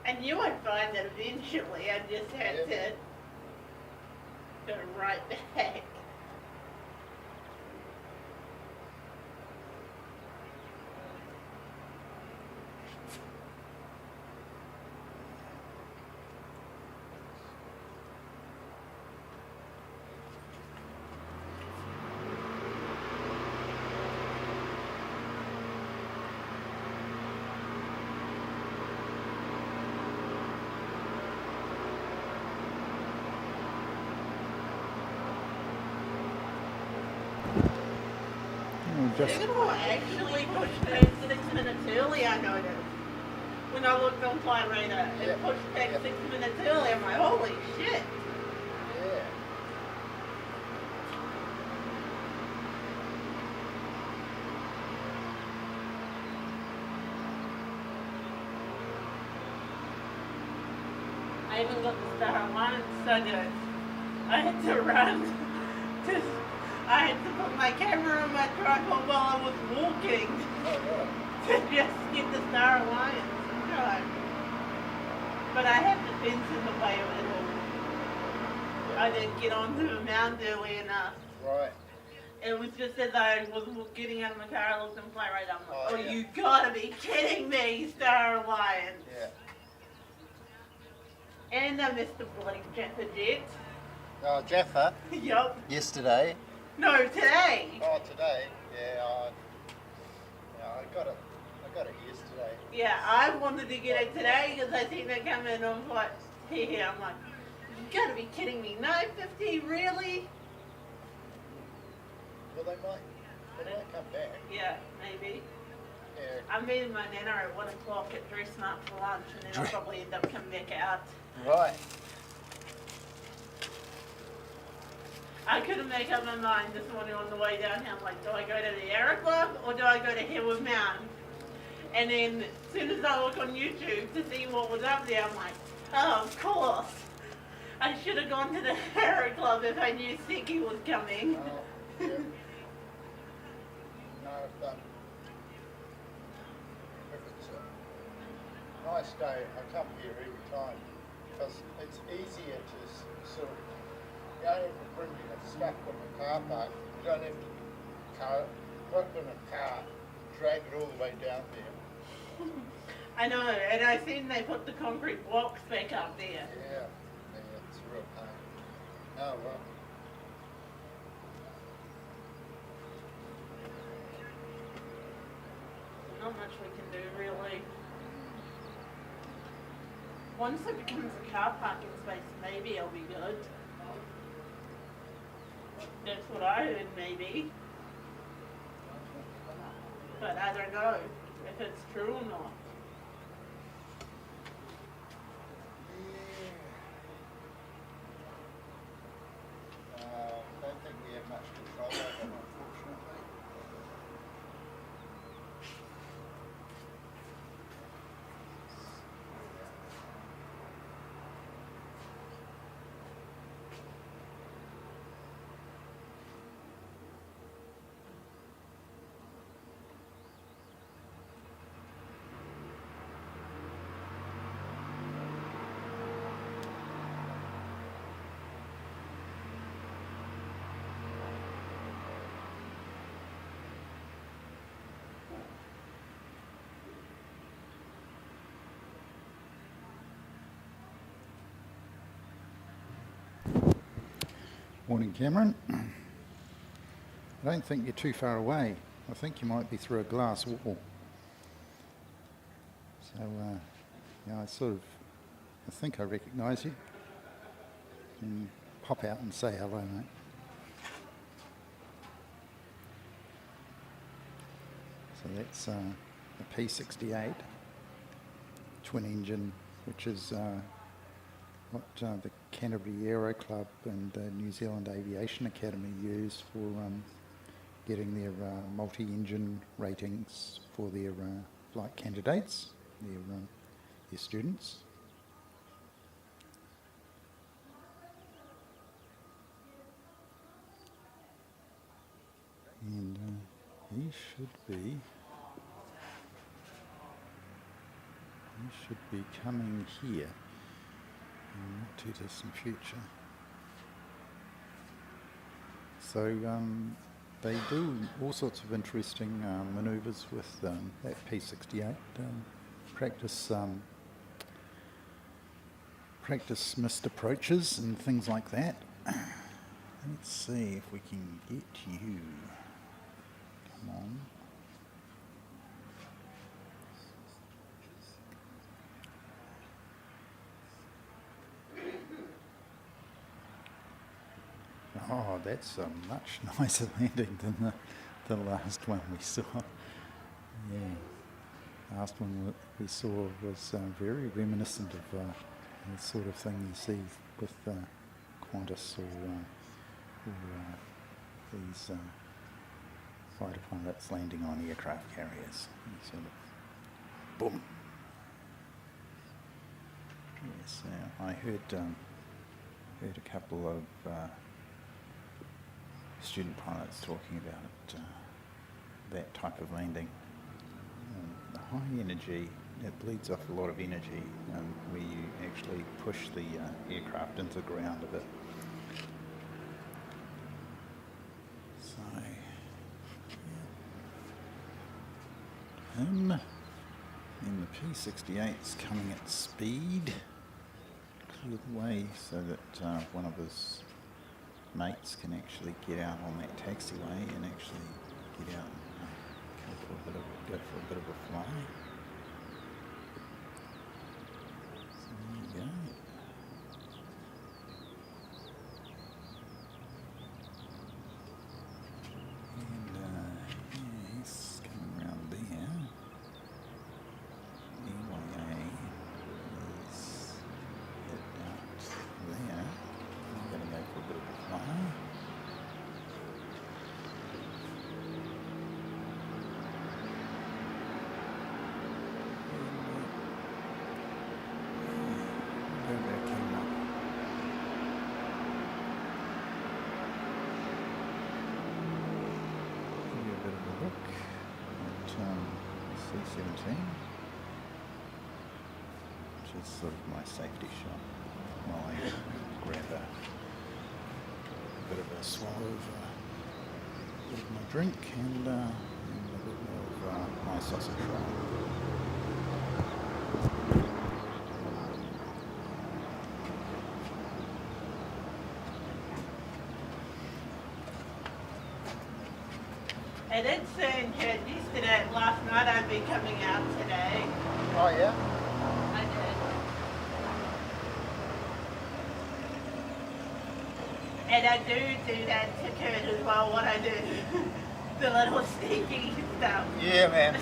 I knew I'd find it eventually. I just had to go right back. Just Singapore actually pushed back 6 minutes early, I noticed. When I looked on Flight Radar, it Yeah. pushed back Yeah. 6 minutes early. I'm like, holy shit. Yeah. I even got the Star Alliance so good. I had to run Just, I had to put my camera on my tripod while I was walking Oh, to just get the Star Alliance. Right. But I had the fence in the way of it all. I didn't get onto the mound early enough. right. It was just as I was getting out of my car, I looked and fly right. I'm like, Oh, oh, yeah. you gotta be kidding me, Star Alliance. Yeah. And I missed the bloody Jaffa jet. Oh, Jaffa, Yup. yesterday. No, today. Oh, today. Yeah, I got it yesterday. Yeah, I wanted to get it today because I seen it come in on flight here. I'm like, you gotta be kidding me. 9:50, really? Well, they might come back. Yeah, maybe. Yeah. I'm meeting my nana at 1 o'clock at Dress Smart for lunch, and then I'll probably end up coming back out. Right. I couldn't make up my mind this morning on the way down here. I'm like, do I go to the Aero Club or do I go to Hillwood Mountain? And then as soon as I look on YouTube to see what was up there, I'm like, oh, of course. I should have gone to the Aero Club if I knew Siki was coming. Oh, yeah. No, if it's a nice day, I come here every time because it's easier to sort of, you don't have to bring your stuff from the car park. You don't have to put it in a car, drag it all the way down there. I know, and I seen they put the concrete blocks back up there. Yeah, it's a real pain. Oh, well. Not much we can do, really. Once it becomes a car parking space, maybe it'll be good. That's what I heard, maybe. But I don't know if it's true or not. I don't think we have much control over it, unfortunately. Morning, Cameron. I don't think you're too far away. I think you might be through a glass wall. So, yeah, I think I recognise you. And pop out and say hello, mate. So that's a P68 twin engine, which is what the Canterbury Aero Club and the New Zealand Aviation Academy use for getting their multi-engine ratings for their flight candidates, their students. And he should be coming here in the not too distant future. So they do all sorts of interesting manoeuvres with that P68. Practice missed approaches and things like that. Let's see if we can get you. Come on. Oh, that's a much nicer landing than the last one we saw. Yeah, last one we saw was very reminiscent of the sort of thing you see with Qantas or these fighter pilots landing on aircraft carriers. You sort of boom. Yes, I heard a couple of student pilots talking about that type of landing. The high energy, it bleeds off a lot of energy where you actually push the aircraft into the ground a bit. So, him, and the P-68's coming at speed. Clear the way so that one of his mates can actually get out on that taxiway and actually get out and go for a bit of a fly. So there you go. And yeah, he's coming around there. EYA is hit out there. I'm going to go for a bit of a fly. Go back in. Give you a bit of a look at C-17, which is sort of my safety shot while I grab a bit of a swallow of a bit of my drink and a bit more of my sausage roll. I did say yesterday, last night I'd be coming out today. Oh yeah? I did. And I do that to Kurt as well, what I do. The little sneaky stuff. Yeah, man.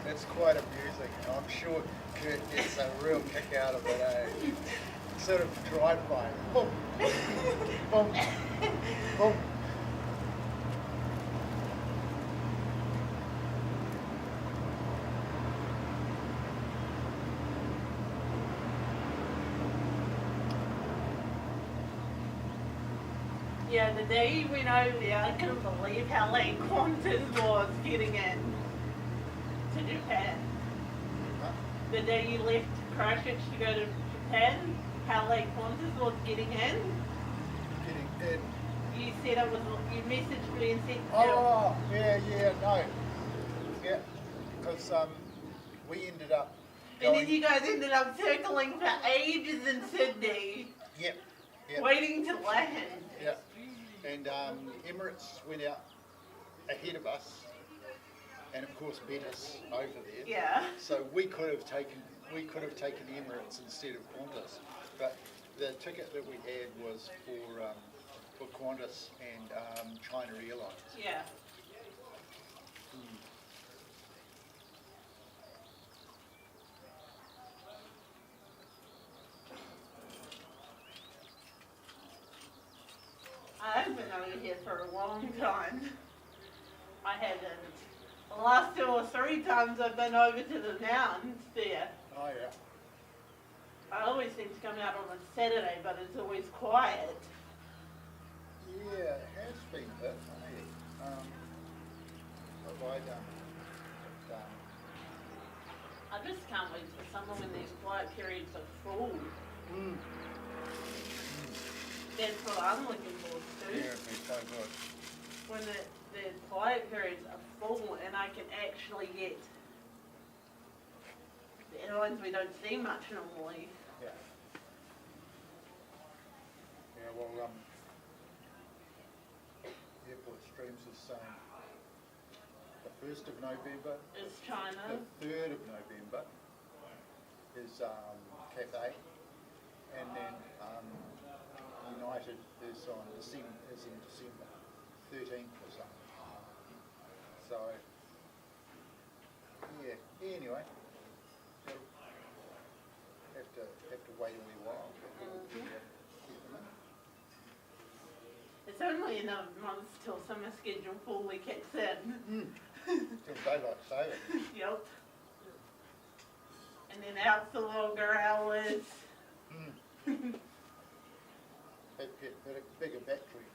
It's quite amusing. I'm sure Kurt gets a real kick out of it, eh? Sort of drive-by. Boom. Boom. Boom. Yeah, the day he went over there, I couldn't believe how late Qantas was getting in to Japan. Huh? The day you left Christchurch to go to Japan, how late Qantas was getting in. Getting in. You said it was, you messaged me and said, Oh, yeah, no. Yeah, because we ended up and going... then you guys ended up circling for ages in Sydney, Yep. waiting to land. Yeah. And Emirates went out ahead of us and of course beat us over there. Yeah. So we could have taken Emirates instead of Qantas. But the ticket that we had was for Qantas and China Airlines. Yeah. I've been over here for a long time. I haven't. The last 2 or 3 times I've been over to the mountains there. Oh yeah. I always seem to come out on a Saturday, but it's always quiet. Yeah, it has been a bit. What have I done? I just can't wait for summer when these quiet periods are full. That's what I'm looking forward to. Yeah, it'd be so good. When the quiet periods are full and I can actually get the airlines we don't see much normally. Yeah. Yeah, well, Airport Streams is saying the 1st of November, It's China. the 3rd of November is Cathay, and then United is in December 13th or something. So yeah. Anyway, so have to wait a wee while before we get them in. It's only another month till summer schedule fully kicks in. Till daylight saving. Yep. And then out for longer hours. Bigger battery.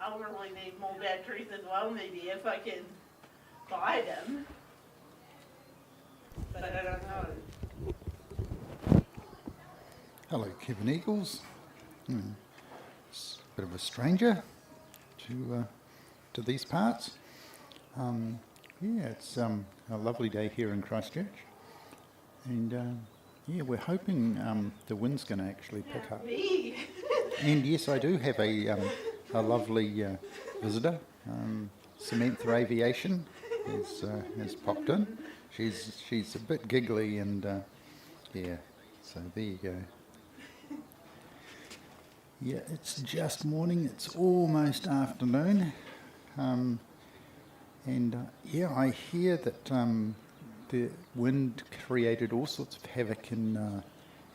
I'll really need more batteries as well, maybe, if I can buy them. But I don't know. Hello, Kevin Eagles. It's a bit of a stranger to these parts. Yeah, it's a lovely day here in Christchurch, and yeah, we're hoping the wind's going to actually pick up. Me. And yes, I do have a lovely visitor. Samantha Aviation has popped in. She's a bit giggly, and yeah, so there you go. Yeah, it's just morning. It's almost afternoon, and yeah, I hear that the wind created all sorts of havoc in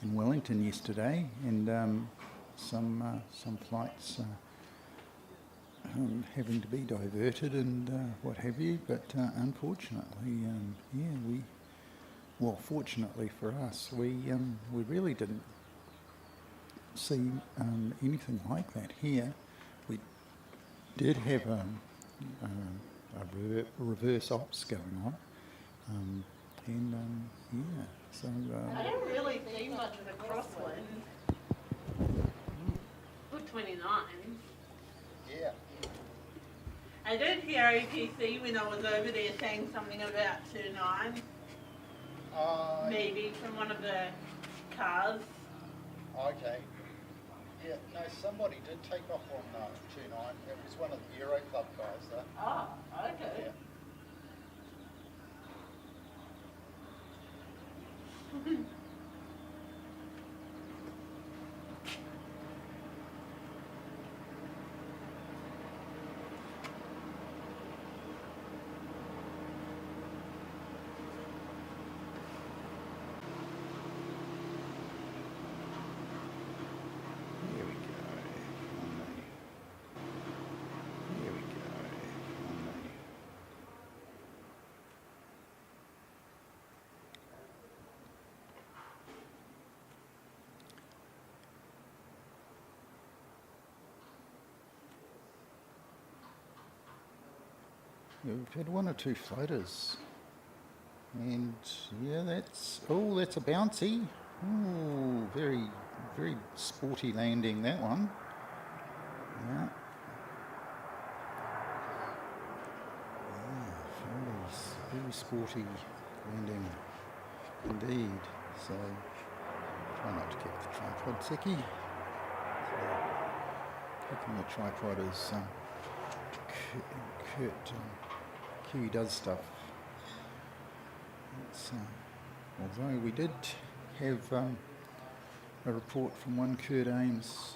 Wellington yesterday, and some flights having to be diverted and what have you. But unfortunately, well, fortunately for us, we really didn't see anything like that here. We did have a reverse ops going on, and yeah, so I don't really see much of a crosswind. Good 29. Yeah. I did hear APC when I was over there saying something about 29, maybe from one of the cars. Okay. Yeah, no, somebody did take off on 29. It was one of the Aero Club guys, though. Oh, okay. Yeah. here we go. Here we go. Yeah, we've had one or two floaters, and yeah, that's a bouncy. Oh, very sporty landing, that one. Yeah. Very sporty landing indeed. So try not to kick the tripod, Seki. So, kicking the tripod is Kurt Q does stuff. It's, although we did have a report from one Kurt Ames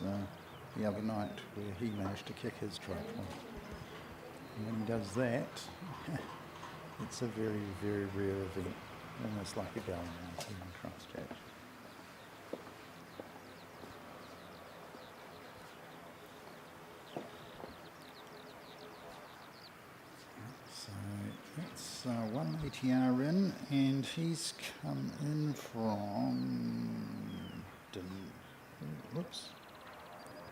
the other night where he managed to kick his tripod. And when he does that, it's a very, very rare event, almost like a going round here in Christchurch. So that's one ATR in, and he's come in from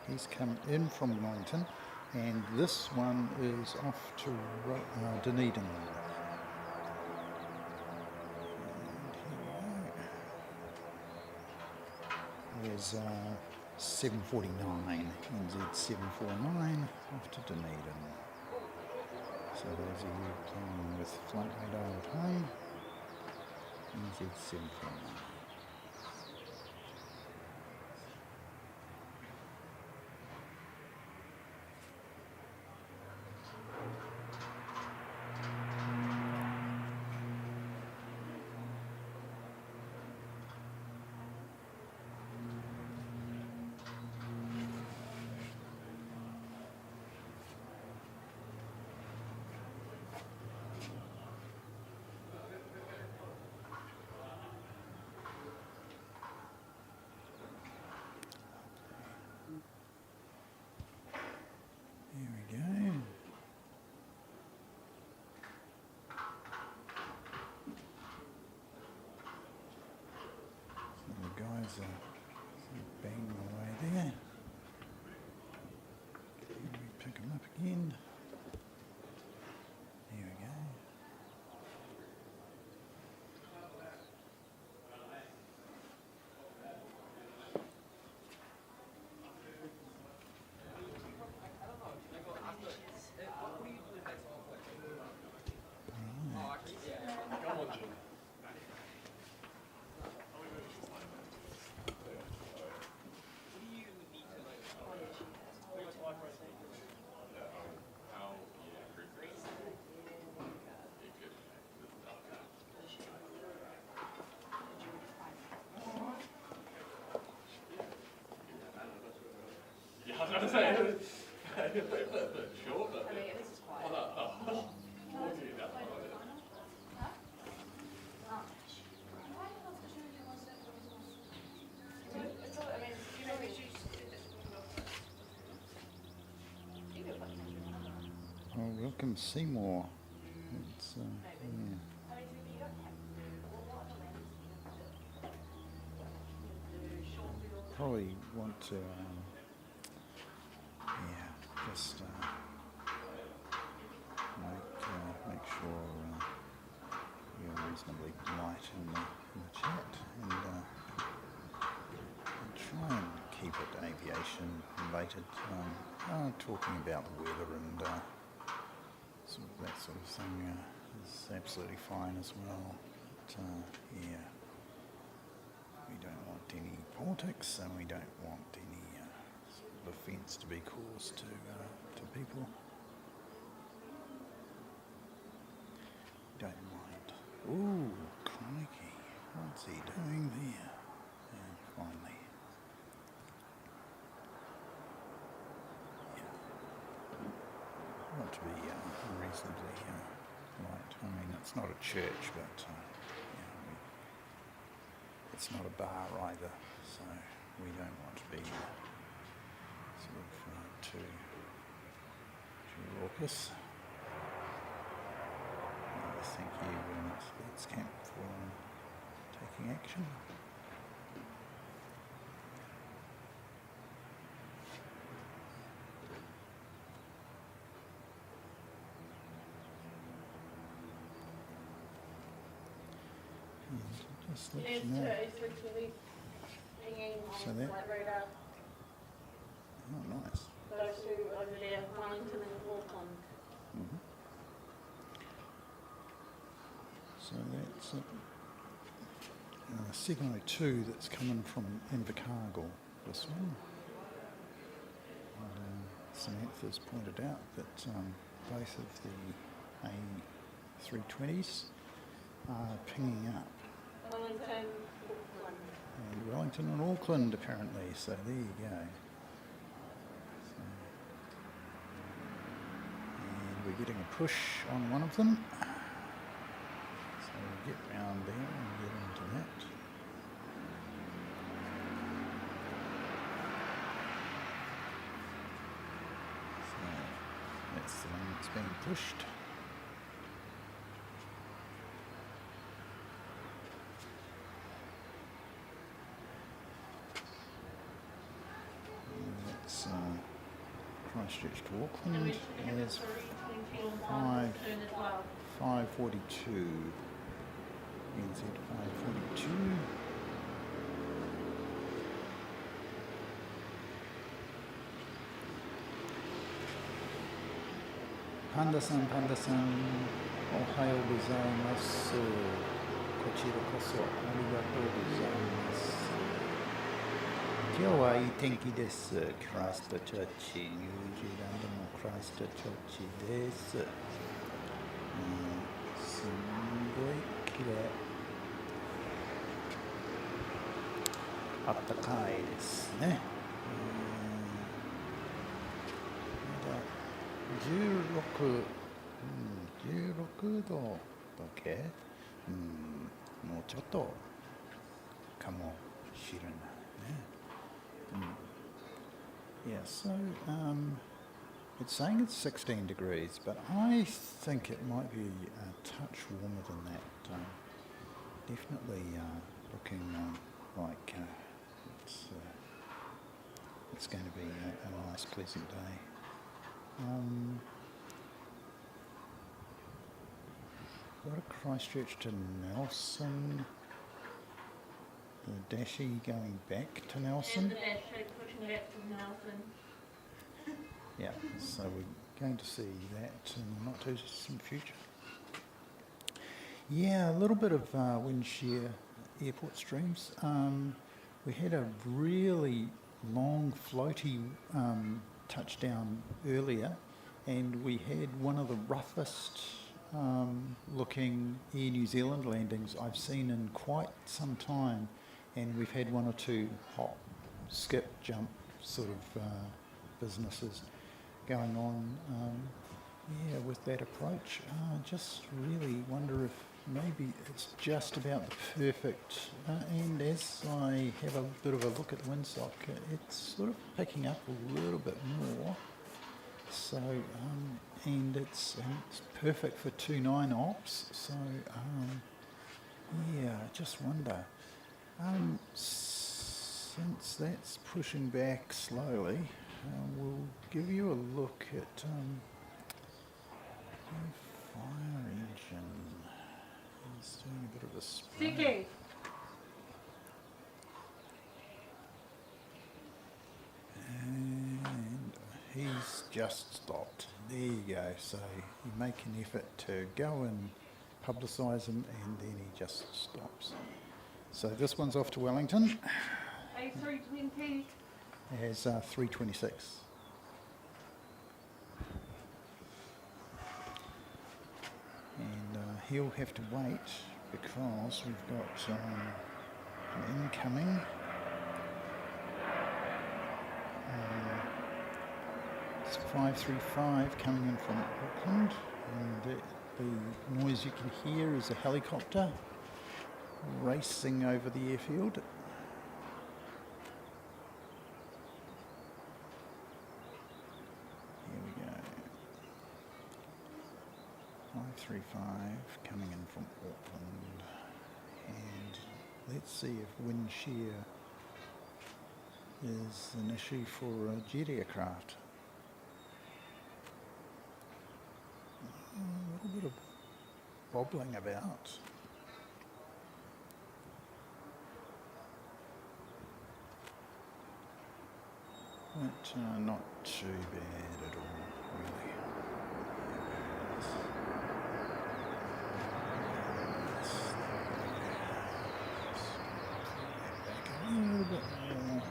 He's come in from Wellington, and this one is off to Dunedin. There's 749, NZ 749 off to Dunedin. So those of you playing with flight radar at home, NZ 749. was going to say, short, but... I mean, this is quiet. Oh, welcome Seymour. It's, yeah. Probably want to, just make sure you're reasonably light in the chat, and try and keep it aviation related. Talking about the weather and sort of that sort of thing is absolutely fine as well. But, yeah. We don't want any politics, and we don't want any sort of offence to be caused to people. Don't mind. Ooh, crikey! What's he doing there? And finally, want to be reasonably light. I mean, it's not a church, but. It's not a bar either, so we don't want to be sort of too raucous. Thank you very much, Sports Camp, for taking action. Just let you know. It's literally hanging So on that- flight radar. Oh, nice. Those two over there, Wellington and Auckland. Mm-hmm. So that's 702 that's coming from Invercargill, this one. And, Samantha's pointed out that both of the A320s are pinging up. Wellington, Auckland. And Wellington and Auckland apparently, so there you go. So, and we're getting a push on one of them. So we'll get round there and get into that. So that's the one that's being pushed. That's Christchurch to And Auckland. we should have a There's 320 on five. return as well. 542. NZ 542. Panda-san, Ohayo gozaimasu. Kochira koso arigatou gozaimasu. 今日はいい天気です。クライストチャーチ、ニュージーランドのクライストチャーチです。すんごい綺麗。あったかいですね。まだ16度だけ、もうちょっとかもしれないね。Yeah, so it's saying it's 16 degrees, but I think it might be a touch warmer than that. Definitely looking like it's going to be a nice, pleasant day. Got a Christchurch to Nelson. The Dashi going back to Nelson. And the dash pushing back to Nelson. Yeah, so we're going to see that in the not too distant future. Yeah, a little bit of wind shear airport streams. We had a really long floaty touchdown earlier, and we had one of the roughest looking Air New Zealand landings I've seen in quite some time, and we've had one or two hop, skip, jump sort of businesses going on with that approach. Just really wonder if maybe it's just about the perfect, and as I have a bit of a look at the windsock, it's sort of picking up a little bit more. So, and it's perfect for 2.9 ops. So, I just wonder. Since that's pushing back slowly, we'll give you a look at the fire engine. He's doing a bit of a spray. Sticky. And he's just stopped. There you go. So you make an effort to go and publicise him, and then he just stops. So this one's off to Wellington. A320. Has 326. And he'll have to wait because we've got an incoming. It's 535 coming in from Auckland, and the noise you can hear is a helicopter racing over the airfield. Here we go. 535 coming in from Auckland, and let's see if wind shear is an issue for a jet aircraft. A little bit of wobbling about. But not too bad at all, really. Back a little bit more.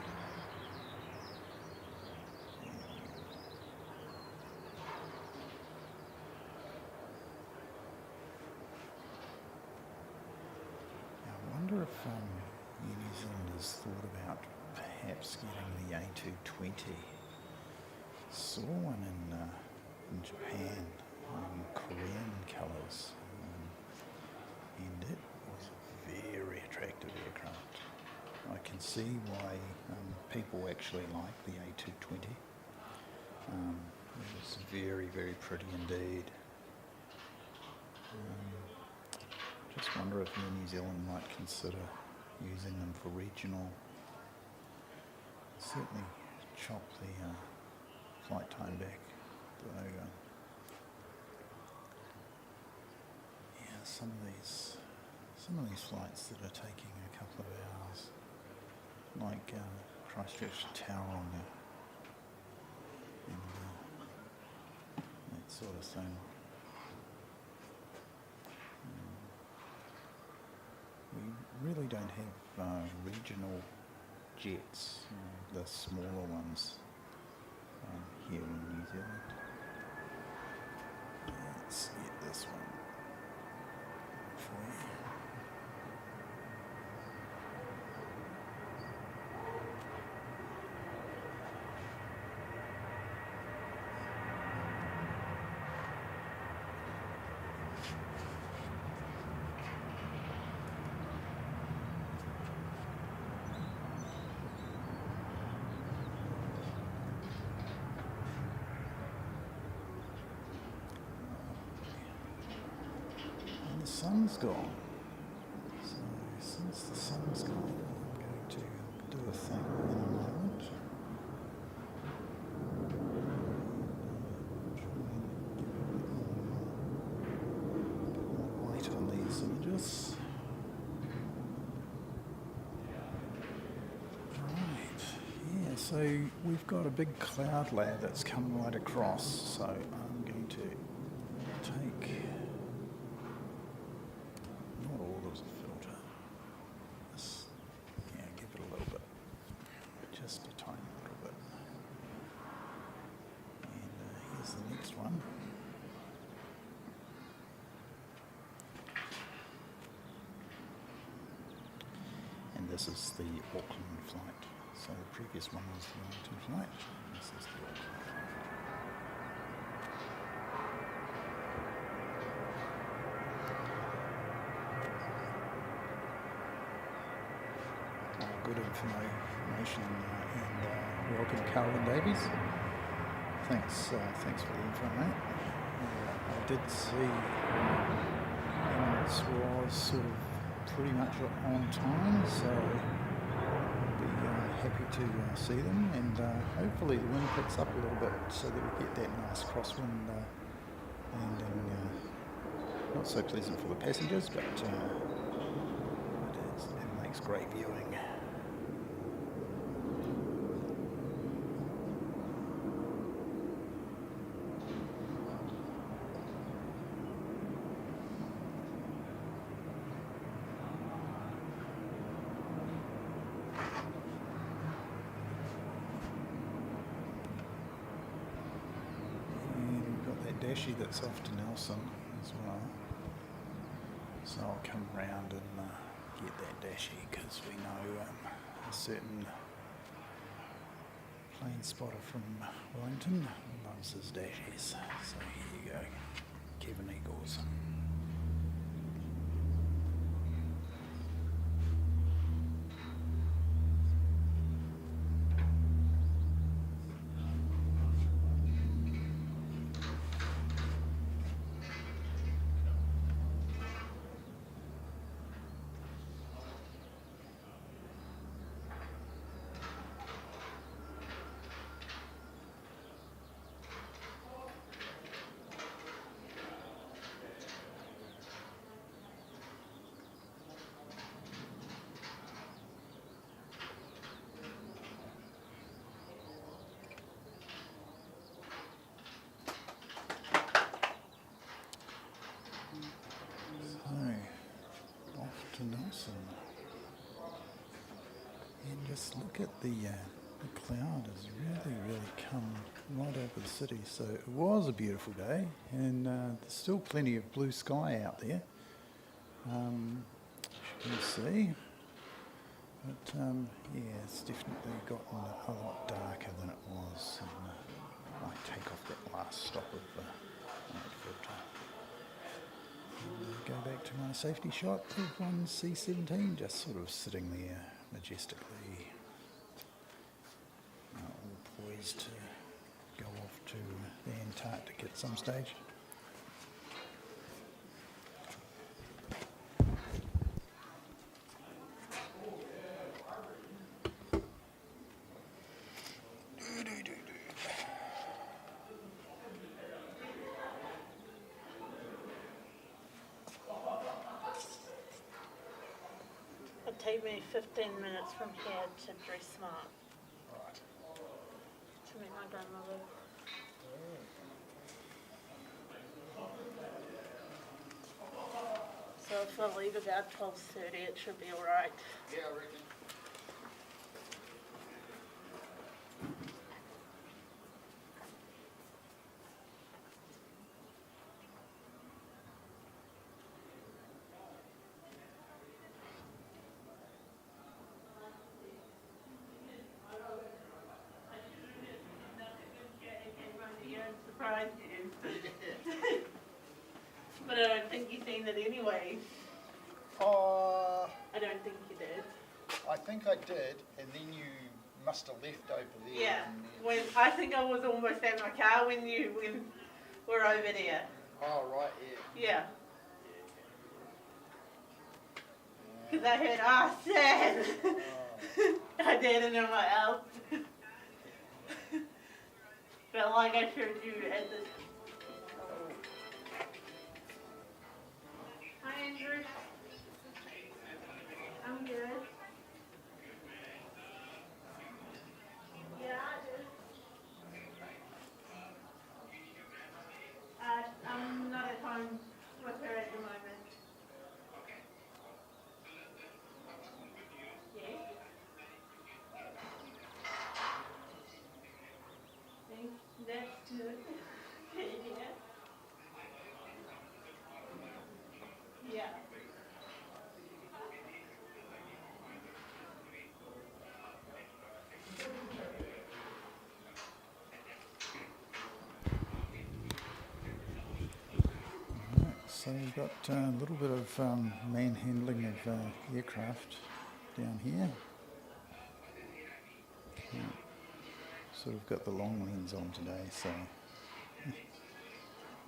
I wonder if New Zealanders thought about perhaps getting the A220. Saw one in Japan in Korean colours, and it was a very attractive aircraft. I can see why people actually like the A220. It was very, very pretty indeed. Just wonder if New Zealand might consider using them for regional. Certainly chop the flight time back. Though, some of these flights that are taking a couple of hours, like Christchurch to Tauranga, and that sort of thing. We really don't have regional jets, the smaller ones here in New Zealand. Let's get this one for you. The sun's gone. So since the sun's gone, I'm going to do a thing in a moment. Try and give a bit more light on these images. Right, yeah, so we've got a big cloud layer that's come right across, so I'm going to take filter. Give it a little bit, just a tiny little bit. And here's the next one. And this is the Auckland flight. So the previous one was the Wellington flight. This is the Auckland. good information, and welcome, Carlin Davies. Thanks for the info, mate. I did see Emirates was sort of pretty much on time, so I'll be happy to see them, and hopefully the wind picks up a little bit so that we get that nice crosswind landing. Not so pleasant for the passengers, but it makes great viewing. And we've got that Dashi that's off to Nelson as well. So I'll come round and get that Dashi, because we know a certain plane spotter from Wellington loves his Dashies. So here you go, Kevin Eagles. Off to Nelson, and just look at the cloud has really come right over the city. So it was a beautiful day, and there's still plenty of blue sky out there, as you can see, but yeah, it's definitely gotten a lot darker than it was. And I might take off that last stop of light filter. Go back to my safety shot of one C-17, just sort of sitting there majestically, all poised to go off to the Antarctic at some stage. It'll take me 15 minutes from here to Dress Smart Right. to meet my grandmother. So if I leave about 12:30, it should be alright. Yeah, I reckon. Surprise you. But I don't think you've seen it anyway. I don't think you did. I think I did, and then you must have left over there. Yeah. and then- When I think I was almost at my car when we're over there. Oh, right, yeah. Yeah. Because I heard, "Ah, Sam." Oh. I didn't know what else. But like I showed you at the. Hi, Andrew. I'm good. Yeah, I do. I'm not at home with her at the moment. Yes. That's good. Yeah. Yeah. So we've got a little bit of manhandling of aircraft down here. sort of got the long lens on today,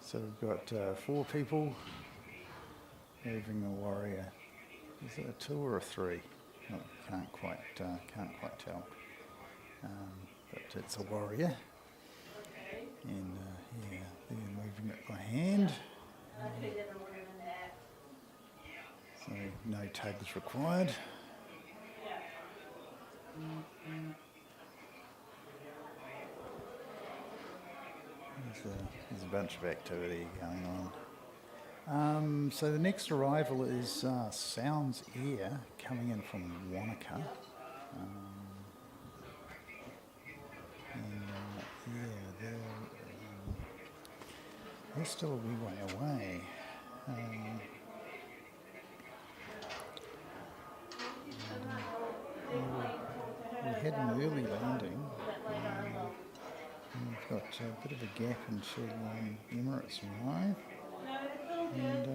so we've got 4 people moving a Warrior. Is it a 2 or a 3? Oh, can't quite tell. But it's a Warrior, and yeah, they're moving it by hand. So no tugs required. There's a bunch of activity going on. So the next arrival is Sounds Air coming in from Wanaka. Yeah, they're still a wee way away. We had an early landing. And we've got a bit of a gap into Emirates Liive, and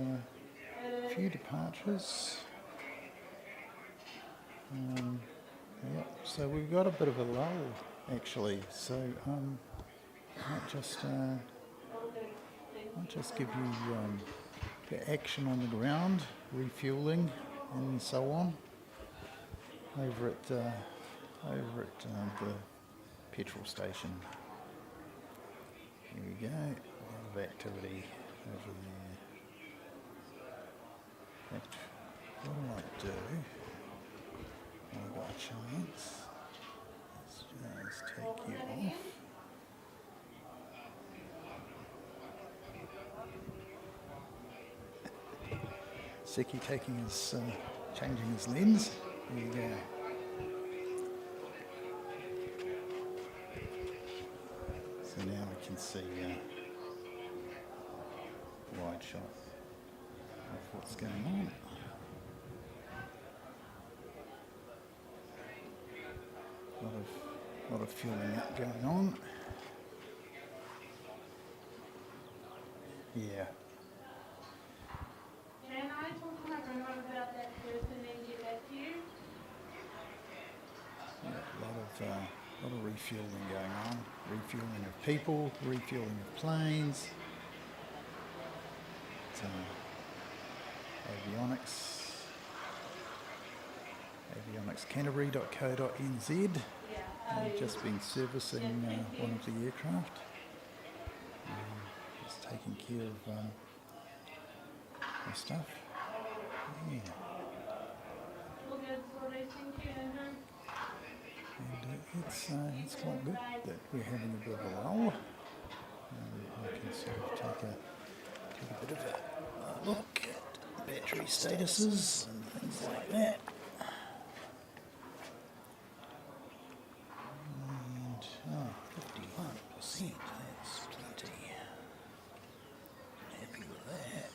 a few departures. Yep, so we've got a bit of a lull actually. So might just give you the action on the ground, refueling, and so on over at the petrol station. Here we go, a lot of activity over there. In fact, what I might do, when I've got a chance, is just take you off. Seki changing his lens. There you go. So now we can see wide shot of what's going on. A lot of fueling up going on. Yeah. Can I talk to my grandma about that first and then get back to you? Yeah, a lot of refueling going on. Refueling of people, refueling of planes. It's, Avionics Canterbury.co.nz. They've just been servicing one of the aircraft. Just taking care of the stuff. Yeah. And it's quite good that we're having a bit of a lull. I can sort of take a bit of a look at battery statuses and things like that. And 51%, that's plenty. Happy with that.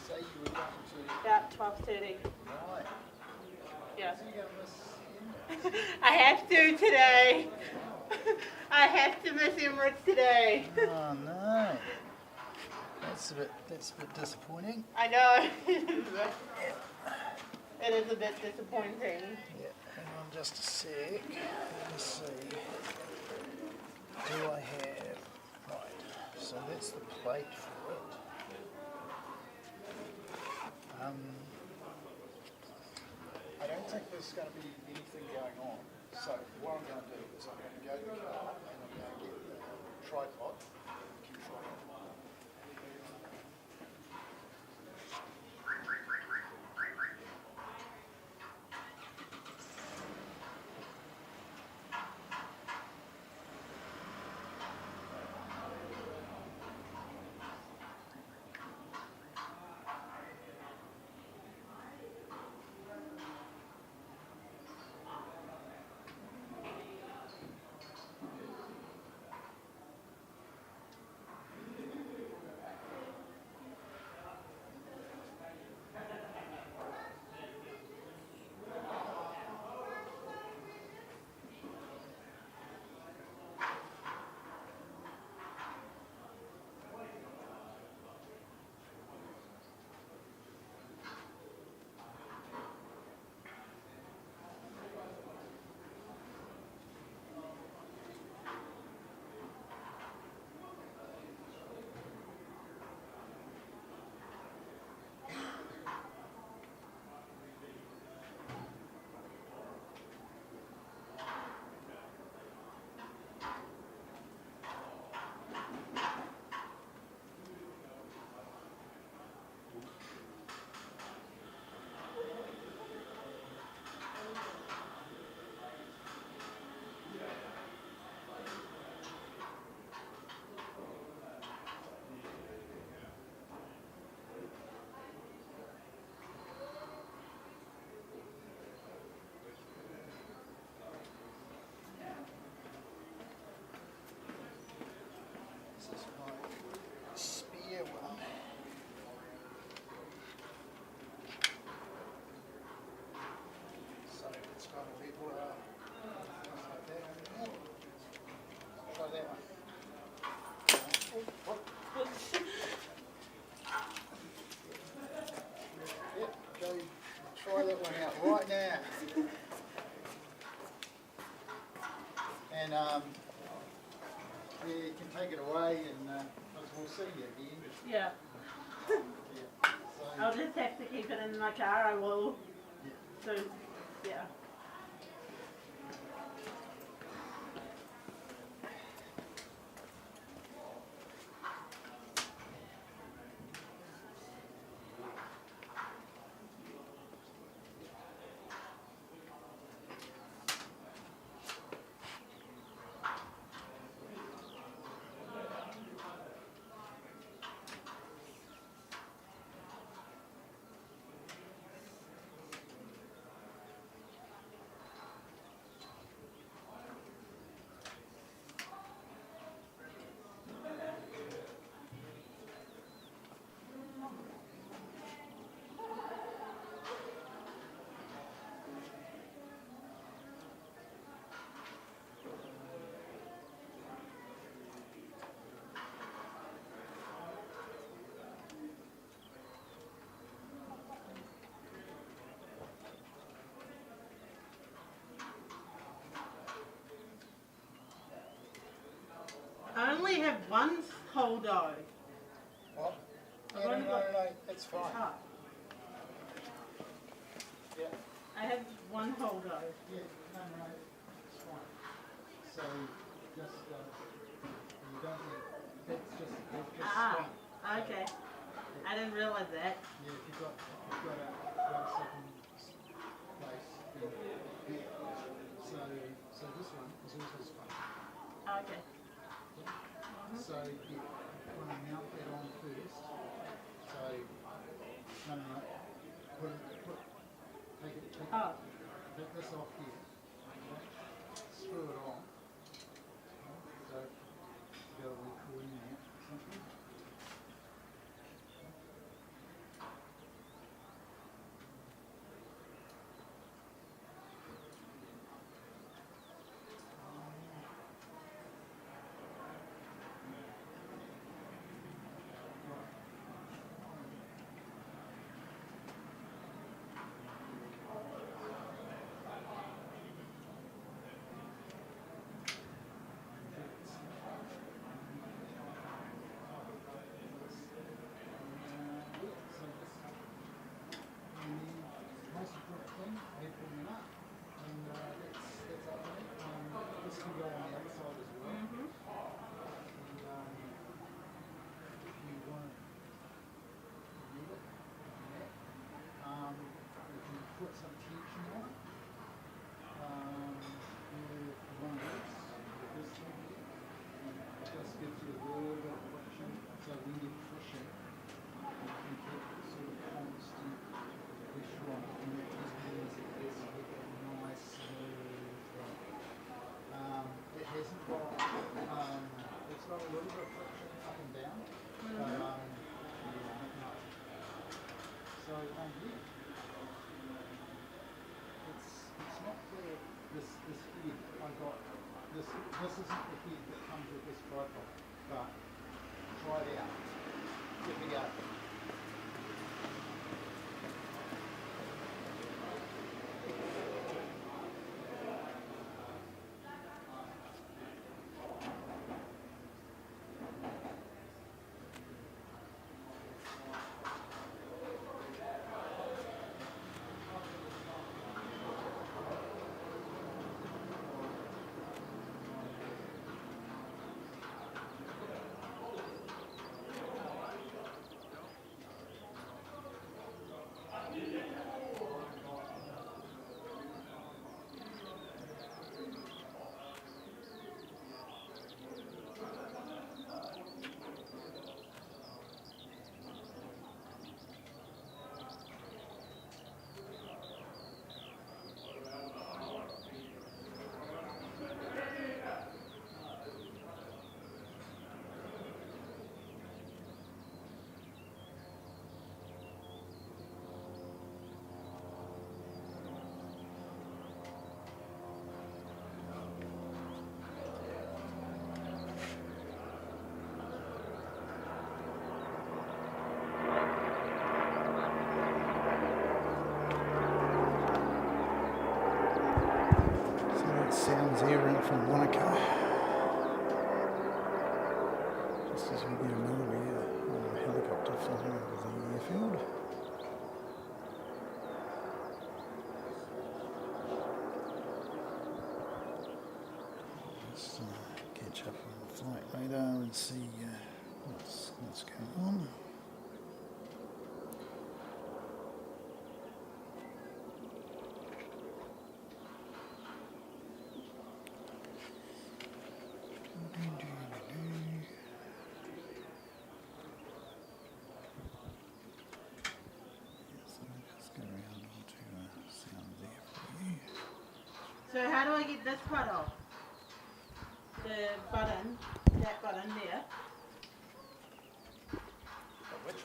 Say you were going to. About 12:30. Right. Yeah. So you're going to miss. I have to today. I have to miss Emirates today. Oh no. That's a bit disappointing. I know. It is a bit disappointing. Yeah, hang on just a sec. Let me see. Do I have... Right, so that's the plate for it. I don't think there's going to be anything going on. So what I'm going to do is I'm going to go to the car and I'm going to get the tripod, control. yeah, you can take it away and we'll see you again. Yeah. Yeah. I'll So, just have to keep it in my car. I will. yeah. So, yeah. I only have one whole dough. What? I've No, only got- it's fine. Ah, Yeah. I have one whole dough. Yeah, no, it's fine. So just you don't need, that's just Ah, fine. okay. I didn't realize that. Yeah, if you've got a second place, then yeah. So this one is also sponge. Okay. So you want to mount that on first. So no. Oh, Take this off here. Okay. Screw it on. So you got a wee cool in there. Something. Put some tension on it. With one of this thing here. It just gives you a little bit of friction. So when you push it, you can keep it sort of constant pressure on it. And that just means it gets a nice smooth run. It hasn't got, it's got a little bit of friction up and down. But, yeah. So, yeah. It's not this head I got. This isn't the head that comes with this tripod. But try it out. Give it a go. sounds here in from Wanaka. Just as we get another helicopter flying over the airfield. Let's catch up on the flight radar and see what's going on. So how do I get this part off? The button, that button there. Which?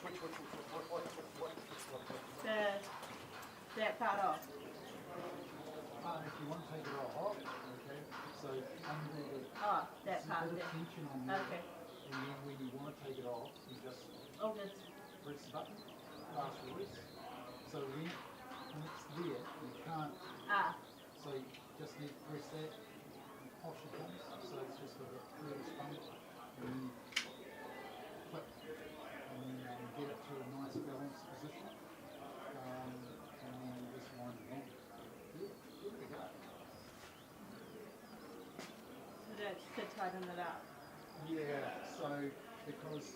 That part off. If you want to take it off, okay, so under the Oh, that part bit of there. tension on there, Okay. and then when you want to take it off, you just Oh, good. press the button, fast release. So when it's there, you can't, Ah, so you just need to press that, and off it comes, so it's just got a little spun, and then click, and then get it to a nice balanced position, and then you just wind it on. Good, good to go. so that's to tighten it up. Yeah, so because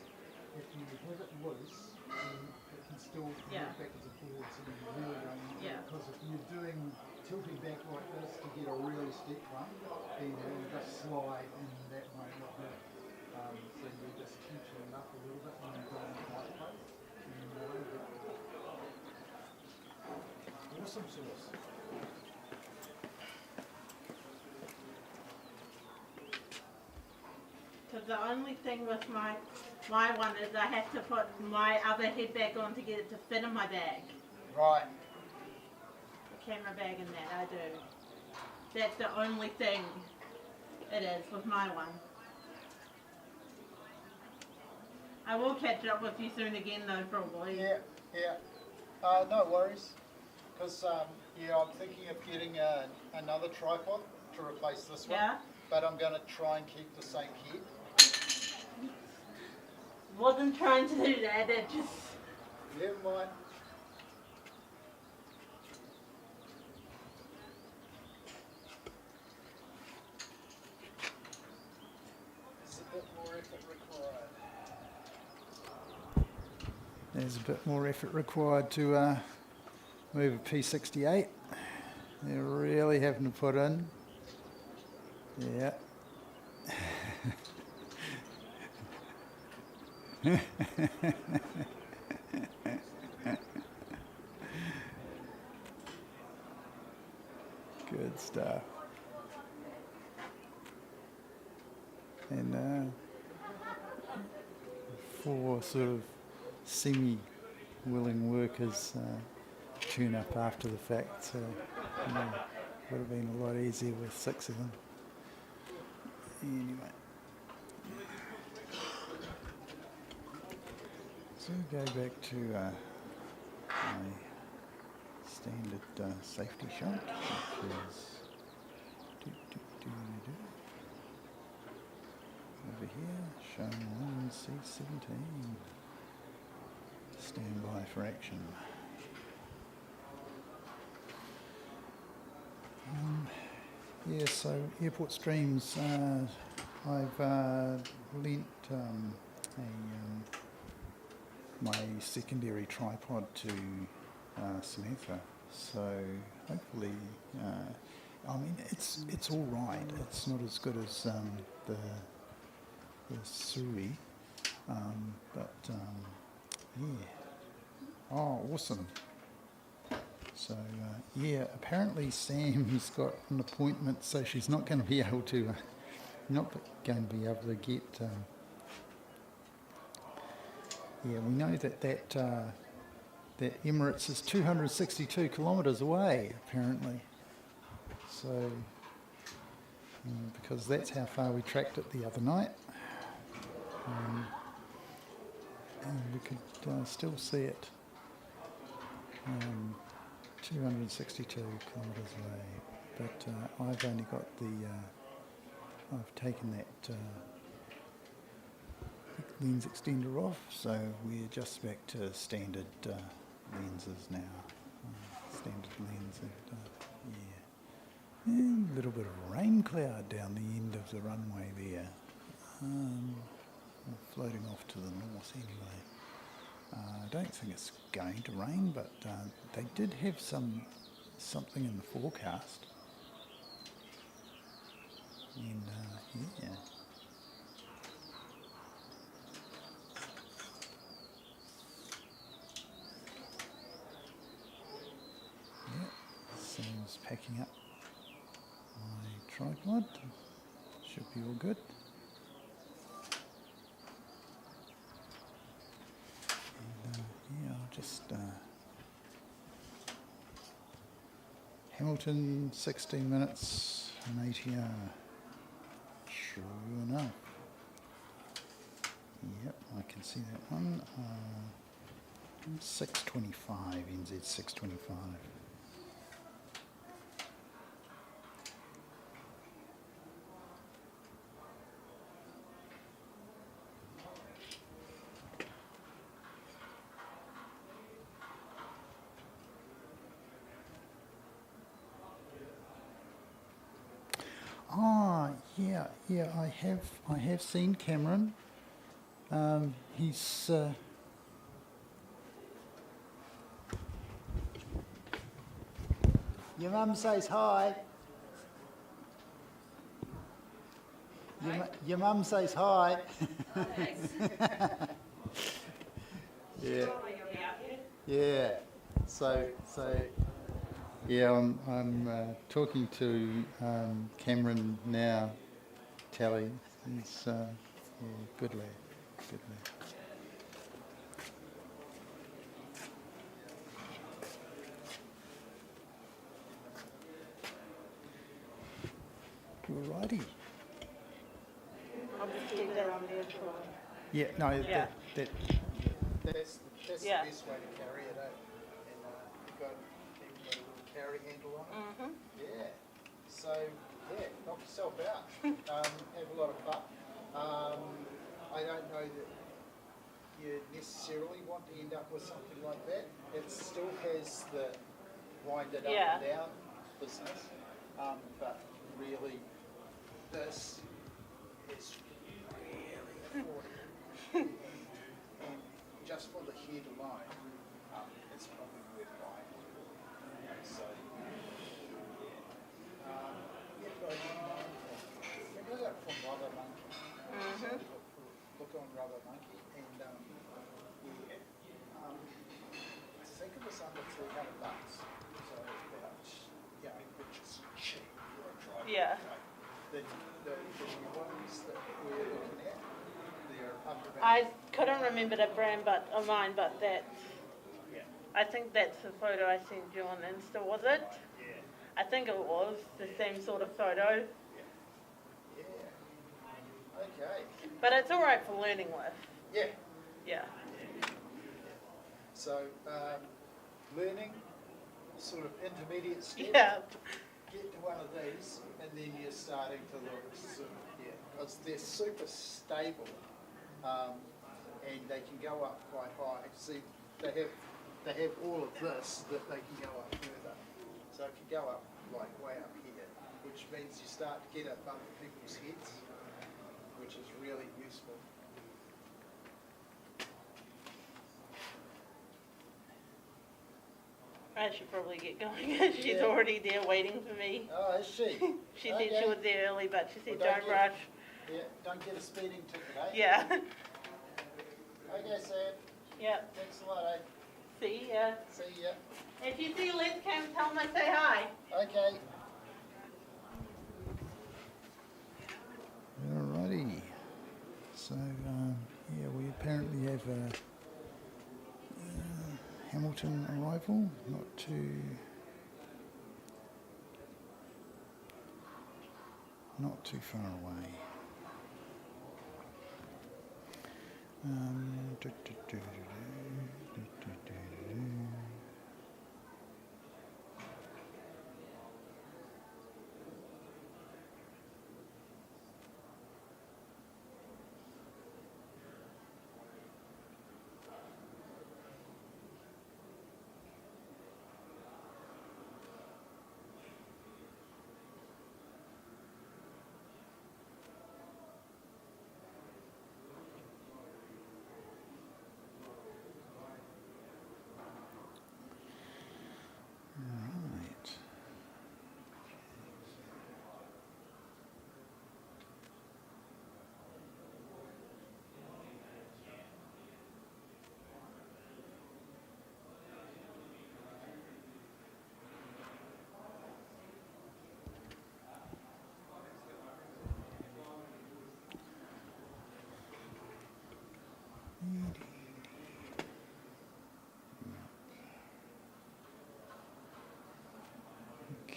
if you have it loose, then it can still move Yeah. backwards and forwards, and you really don't need Yeah. it. Because if you're doing tilting back like this to get a really steep one, then you'll just slide in that way like that. So you just tension it up a little bit and then go in the right place. And then you're over. Awesome sauce. Because the only thing with my one is I have to put my other head back on to get it to fit in my bag. Right. The camera bag and that, I do. That's the only thing it is with my one. I will catch up with you soon again though, probably. Yeah, yeah. No worries. Because, yeah, I'm thinking of getting another tripod to replace this one. Yeah? But I'm going to try and keep the same head. Wasn't trying to do that, it just... Never mind. There's a bit more effort required. There's a bit more effort required to move a P68. They're really having to put in. Yeah. Good stuff. And 4 sort of semi-willing workers tune up after the fact, so would have been a lot easier with 6 of them. Anyway. So go back to my standard safety shot, which is over here, shown 1C17. Stand by for action. Yeah, so Airport Streams, I've lent my secondary tripod to Samantha, so hopefully, I mean, it's all right. It's not as good as the Sui, but yeah. Oh, awesome. So yeah, apparently Sam's got an appointment, so she's not going to be able to, get. Yeah, we know that Emirates is 262 kilometres away, apparently. So because that's how far we tracked it the other night, and we could still see it. 262 kilometres away. but I've only got the, I've taken that lens extender off, so we're just back to standard lenses now. Standard lens, and yeah. A little bit of a rain cloud down the end of the runway there. Floating off to the north anyway. I don't think it's going to rain, but they did have something in the forecast. And yeah. Sam's packing up my tripod. Should be all good. And yeah, I'll just Hamilton 16 minutes and ATR. Sure enough. Yep, I can see that one. 625, NZ 625. Yeah, I have seen Cameron. He's your mum says hi. Your mum says hi. Yeah. Yeah. So yeah, I'm talking to Cameron now. Tally, he's yeah, good lad, good lad. Alrighty. I'll just keep that on there for. Yeah, no, Yeah. That's Yeah. the best way to carry it, and you've got to keep a little carry handle on it. Mm-hmm. Yeah. So yeah, knock yourself out. Have a lot of fun. I don't know that you necessarily want to end up with something like that. It still has the wind it up Yeah. and down business, but really this is really affordable. And just for the head alone, it's probably worth buying. So, yeah, but we got that from Rubber Monkey. Mm-hmm. So look on Rubber Monkey, and yeah, I think it was under $300. So about, which is cheap for a tripod. Yeah. The ones that we're looking at, they're up around. I couldn't remember the brand of mine, but that, Yeah. I think that's the photo I sent you on Insta, was it? Yeah. I think it was the same sort of photo, Yeah. Okay. but it's alright for learning with. Yeah. Yeah. So, learning, sort of intermediate steps. Yeah. Get to one of these, and then you're starting to look because they're super stable, and they can go up quite high. See, they have all of this that they can go up further, so it can go up like way up here, which means you start to get above people's heads, which is really useful. I should probably get going. She's Yeah. already there waiting for me. Oh, is she? She said she was there early, but she said Well, don't rush. Yeah, don't get a speeding ticket, eh? Yeah. Okay, Sam. Yeah. Thanks a lot, eh? See ya. See ya. If you see Liz Cam, tell them I say hi. Okay. Alrighty. So yeah, we apparently have a Hamilton arrival, not too far away.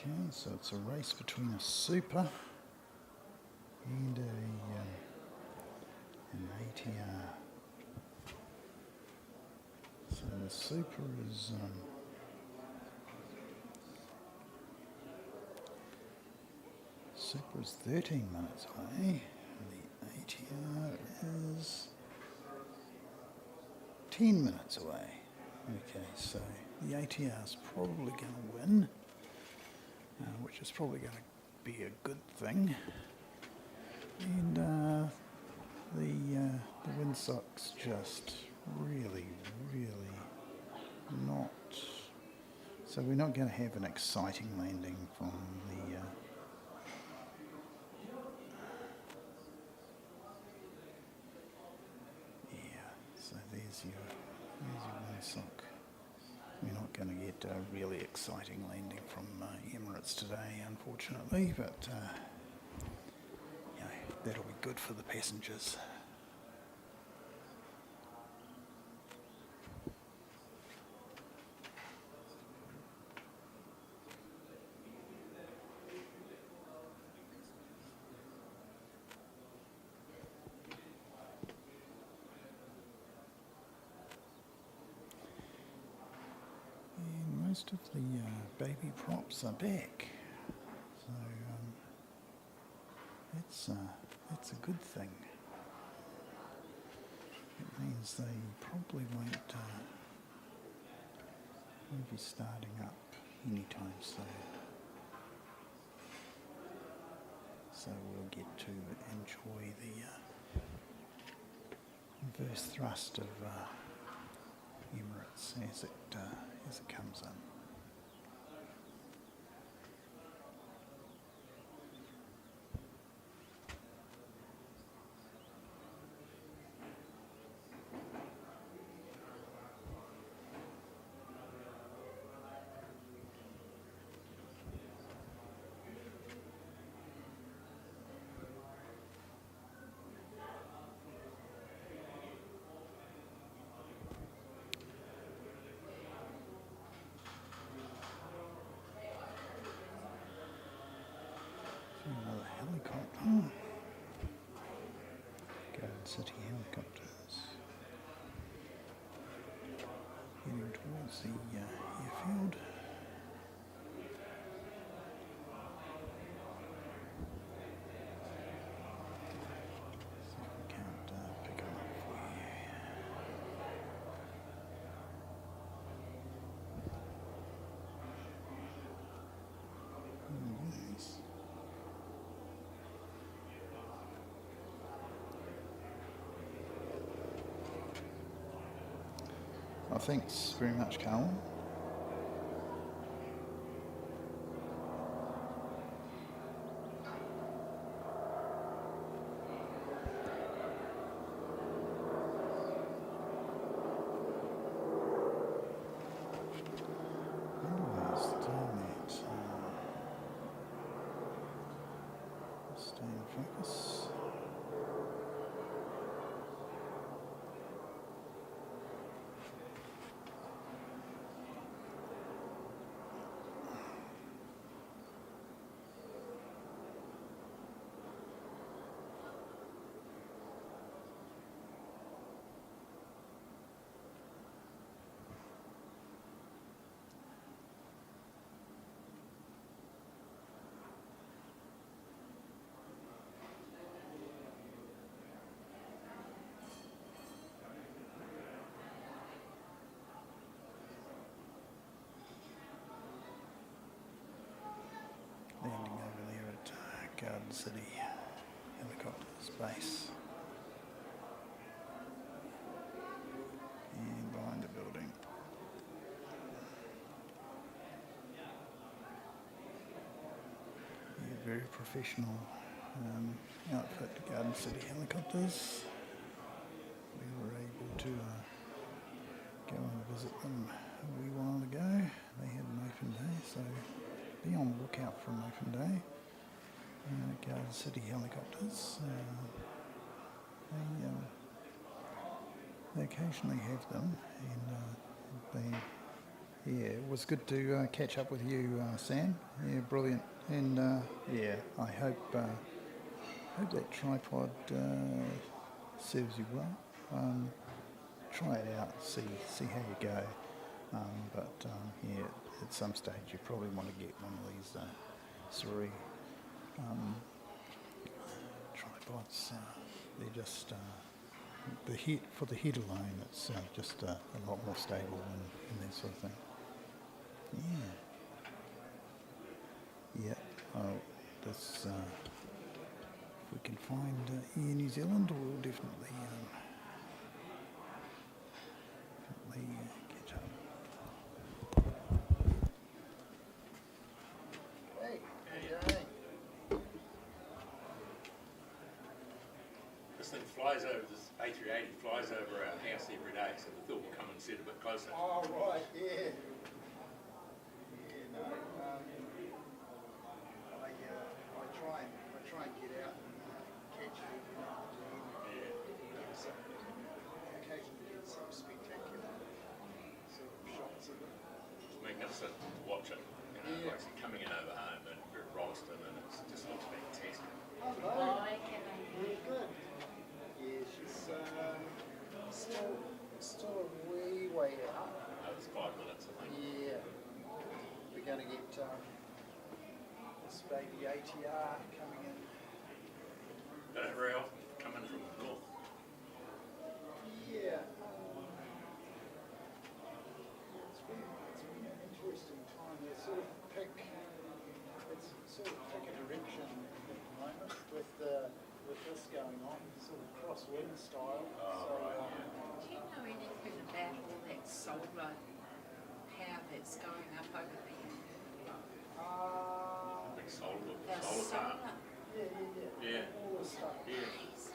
Okay, so it's a race between a super and an ATR. So the super is Super is 13 minutes away, and the ATR is 10 minutes away. Okay, so the ATR is probably going to win, which is probably going to be a good thing. And the windsock's just really not. So we're not going to have an exciting landing from the. So there's your windsock. We're not going to get a really exciting landing from Emirates today, unfortunately, but that'll be good for the passengers. Most of the baby props are back, so that's a good thing. It means they probably won't be starting up anytime soon. So we'll get to enjoy the reverse thrust of Emirates as it comes in. Another helicopter. Garden City helicopters. Heading towards the airfield. See if we can't pick them up for you. Yes. Well, thanks very much, Carl. Stay in focus. Landing over there at Garden City helicopters base. And behind the building. Yeah, very professional outfit, Garden City helicopters. We were able to go and visit them a wee while ago. They had an open day, so be on the lookout for an open day. Garden City helicopters. They occasionally have them, and they Yeah, it was good to catch up with you, Sam. Yeah, brilliant. And yeah, I hope that tripod serves you well. Try it out, see how you go. But yeah, at some stage you probably want to get one of these Surrey tripods. They're just the head for the head alone. It's just a lot more stable and that sort of thing. Yeah. Oh, this. If we can find Air New Zealand, we'll definitely catch up. Hey, how you going? This thing flies over, this A380 flies over our house every day, so we thought we'll come and sit a bit closer. Oh, right, yeah. Yeah, no, I try and get out and catch it every now and then. Yeah. Occasionally get some spectacular sort of shots of it. It's magnificent to watch it, you know, Yeah. like coming in over home and we're at Rolleston and it just looks fantastic. Hello. Yeah, good. Yeah, she's still a wee way out. It's 5 minutes, I think. Yeah. We're going to get this baby ATR coming in. They don't very often come in from the north. Yeah. It's been an interesting time. It's sort of pick a direction at the moment with this going on, sort of crosswind style. Oh, right, yeah. Do you know anything about all that solar power that's going up over there? Big solar The farm. solar. Yeah. All this stuff. Yeah.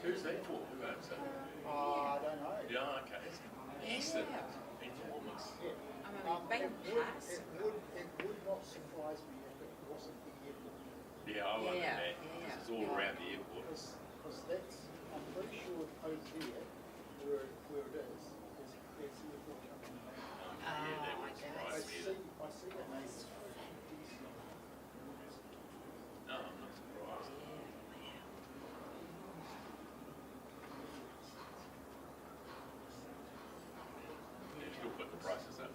Who's that for? Who owns that? I don't know. Yeah, okay. Eastern. Yeah. Enormous. Yeah. I mean, big cars. It would not surprise me if it wasn't the airport. Yeah, I wonder Yeah, that. yeah. It's all around the airport. Because that's, I'm pretty sure over there, where it is there's the airport coming in. Yeah, that would okay. I surprise me. see a nice decent. No, I'm not surprised. They still put the prices up.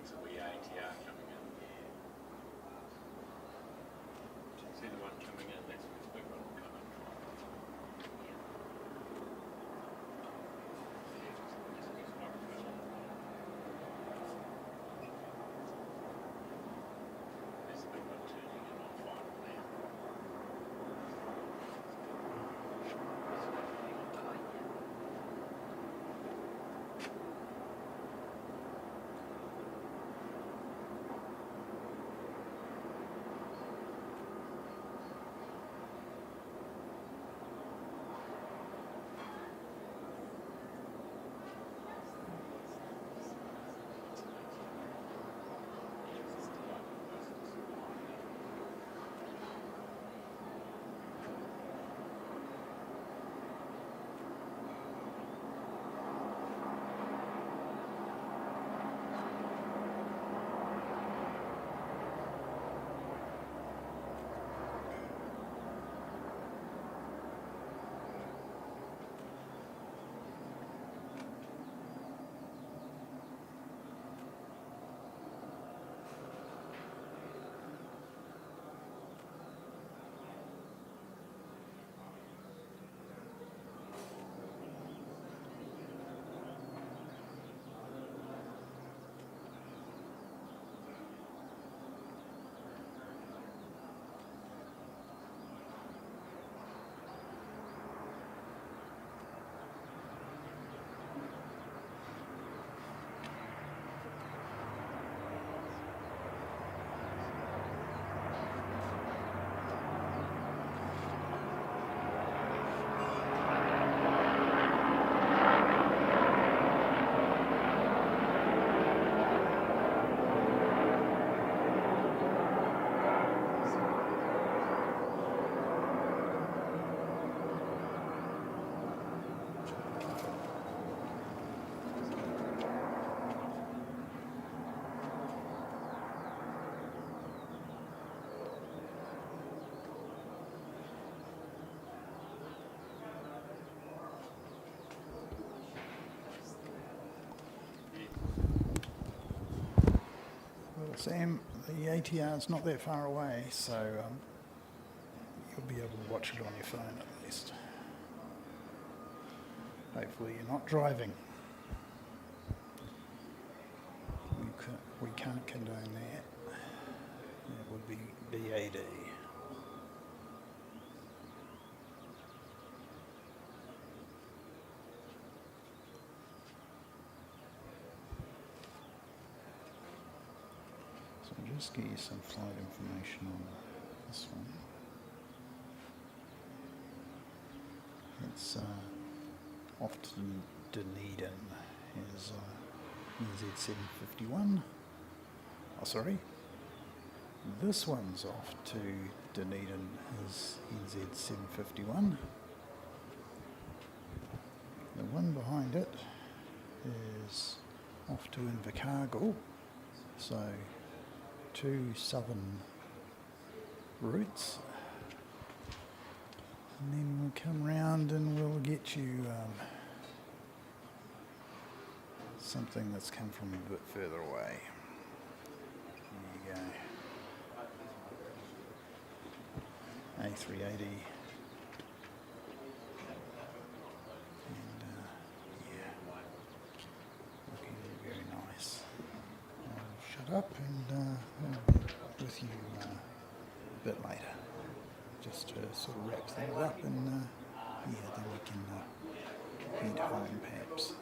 It's a wee ATR coming in. See the one coming in, that's the big one coming. Sam, the ATR is not that far away, so you'll be able to watch it on your phone at least. Hopefully you're not driving. We can't condone that. That would be BAD. So I'll just give you some flight information on this one. It's off to Dunedin is NZ751. Oh, sorry. This one's off to Dunedin is NZ751. The one behind it is off to Invercargill. So 2 southern routes. And then we'll come round and we'll get you something that's come from a bit further away. There you go. A380. And yeah, looking very nice. I'll shut up and I'll be with you a bit later. Just to sort of wrap things up and yeah, then we can head home perhaps.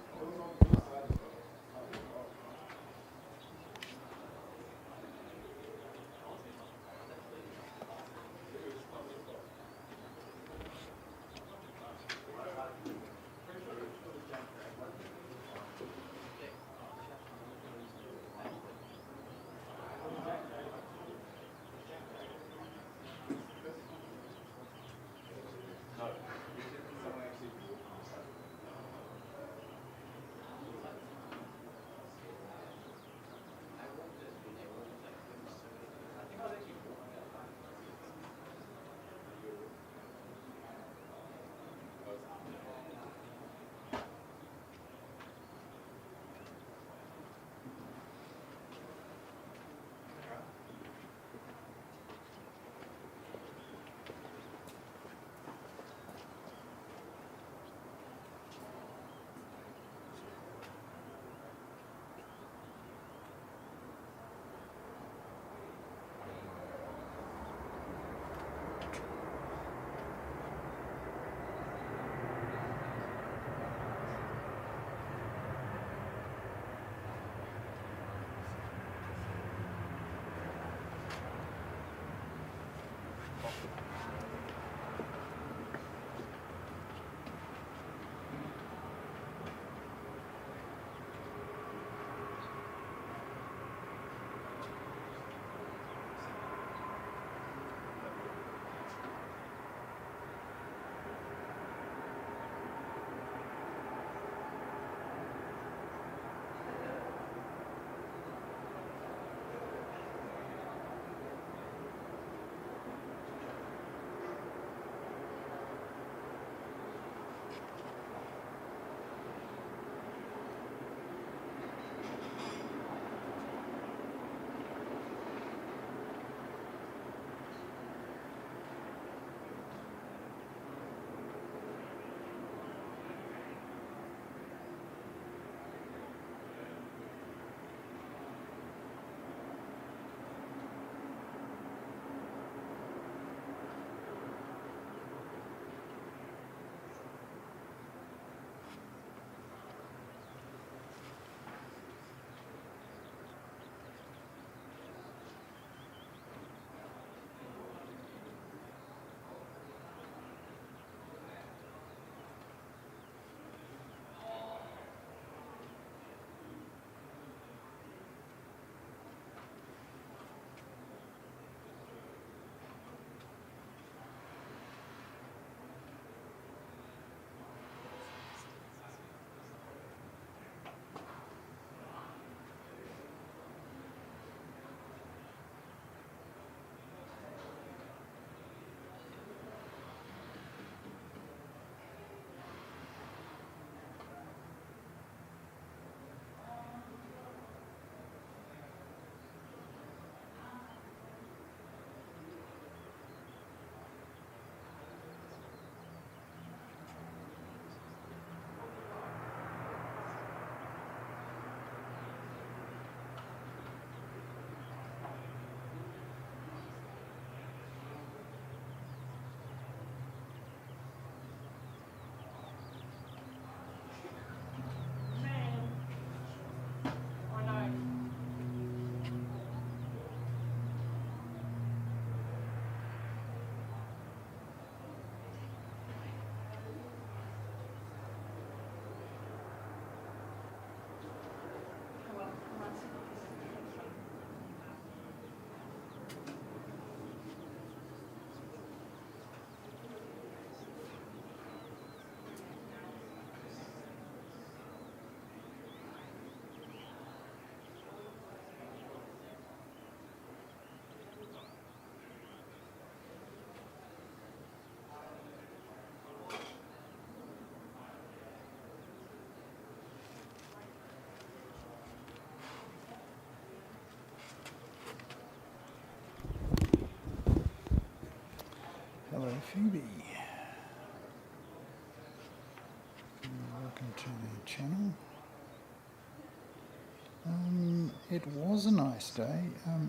it was a nice day.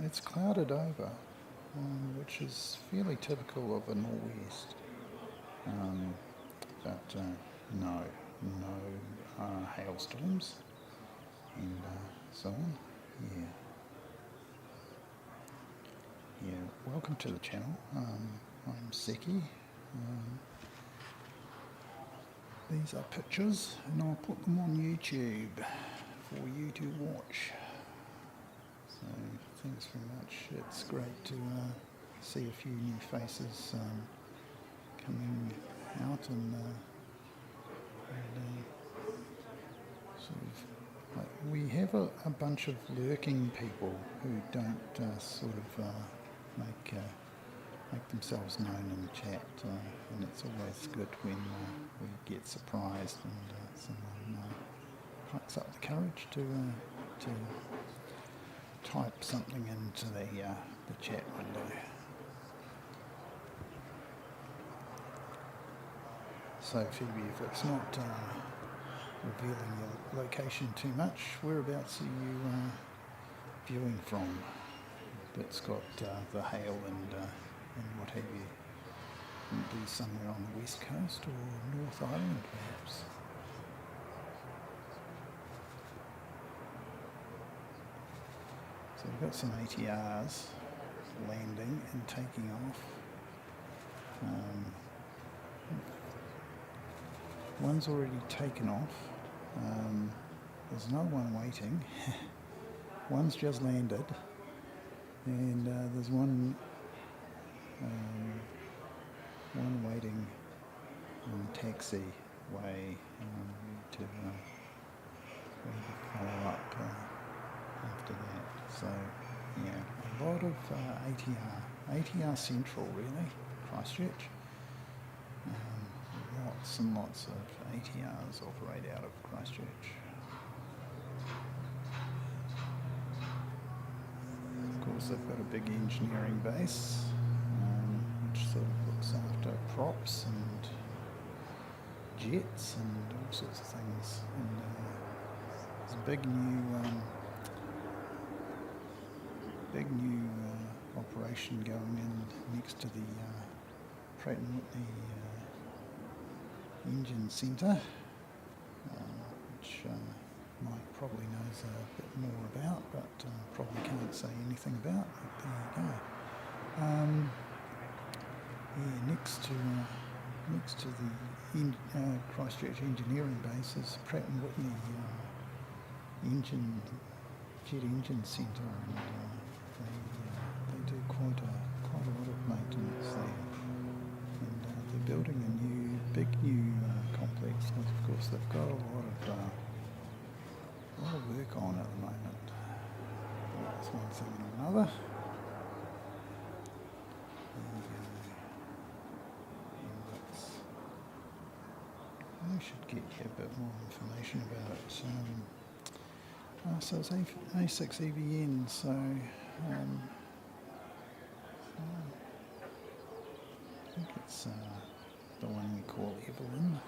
It's clouded over, which is fairly typical of a nor'west. But no hailstorms and so on. Yeah, welcome to the channel. I'm Seki. These are pictures and I'll put them on YouTube for you to watch. So thanks very much. It's great to see a few new faces coming out and sort of like we have a bunch of lurking people who don't sort of make themselves known in the chat, and it's always good when we get surprised and someone plucks up the courage to type something into the chat window. So Phoebe, if it's not revealing your location too much, whereabouts are you viewing from? That's got the hail and what have you. Would be somewhere on the west coast or North Island perhaps. So we've got some ATRs landing and taking off. One's already taken off. There's another one waiting. One's just landed. And there's one waiting on the taxiway to follow up after that. So yeah, a lot of ATR Central really, Christchurch. Lots and lots of ATRs operate out of Christchurch. Of course, they've got a big engineering base, which sort of looks after props and jets and all sorts of things. And there's a big new operation going in next to the Pratt & Whitney Engine Centre, which Mike probably knows a bit more about, but probably can't say anything about. But there you go. Yeah, next to the Christchurch Engineering Base is Pratt & Whitney Jet Engine Centre, and they do quite a lot of maintenance there. And they're building a big new complex. And of course, they've got a lot of work on at the moment. That's one thing and another. I should get you a bit more information about it. So it's A6 EVN. So. I think it's the one we call Evelyn.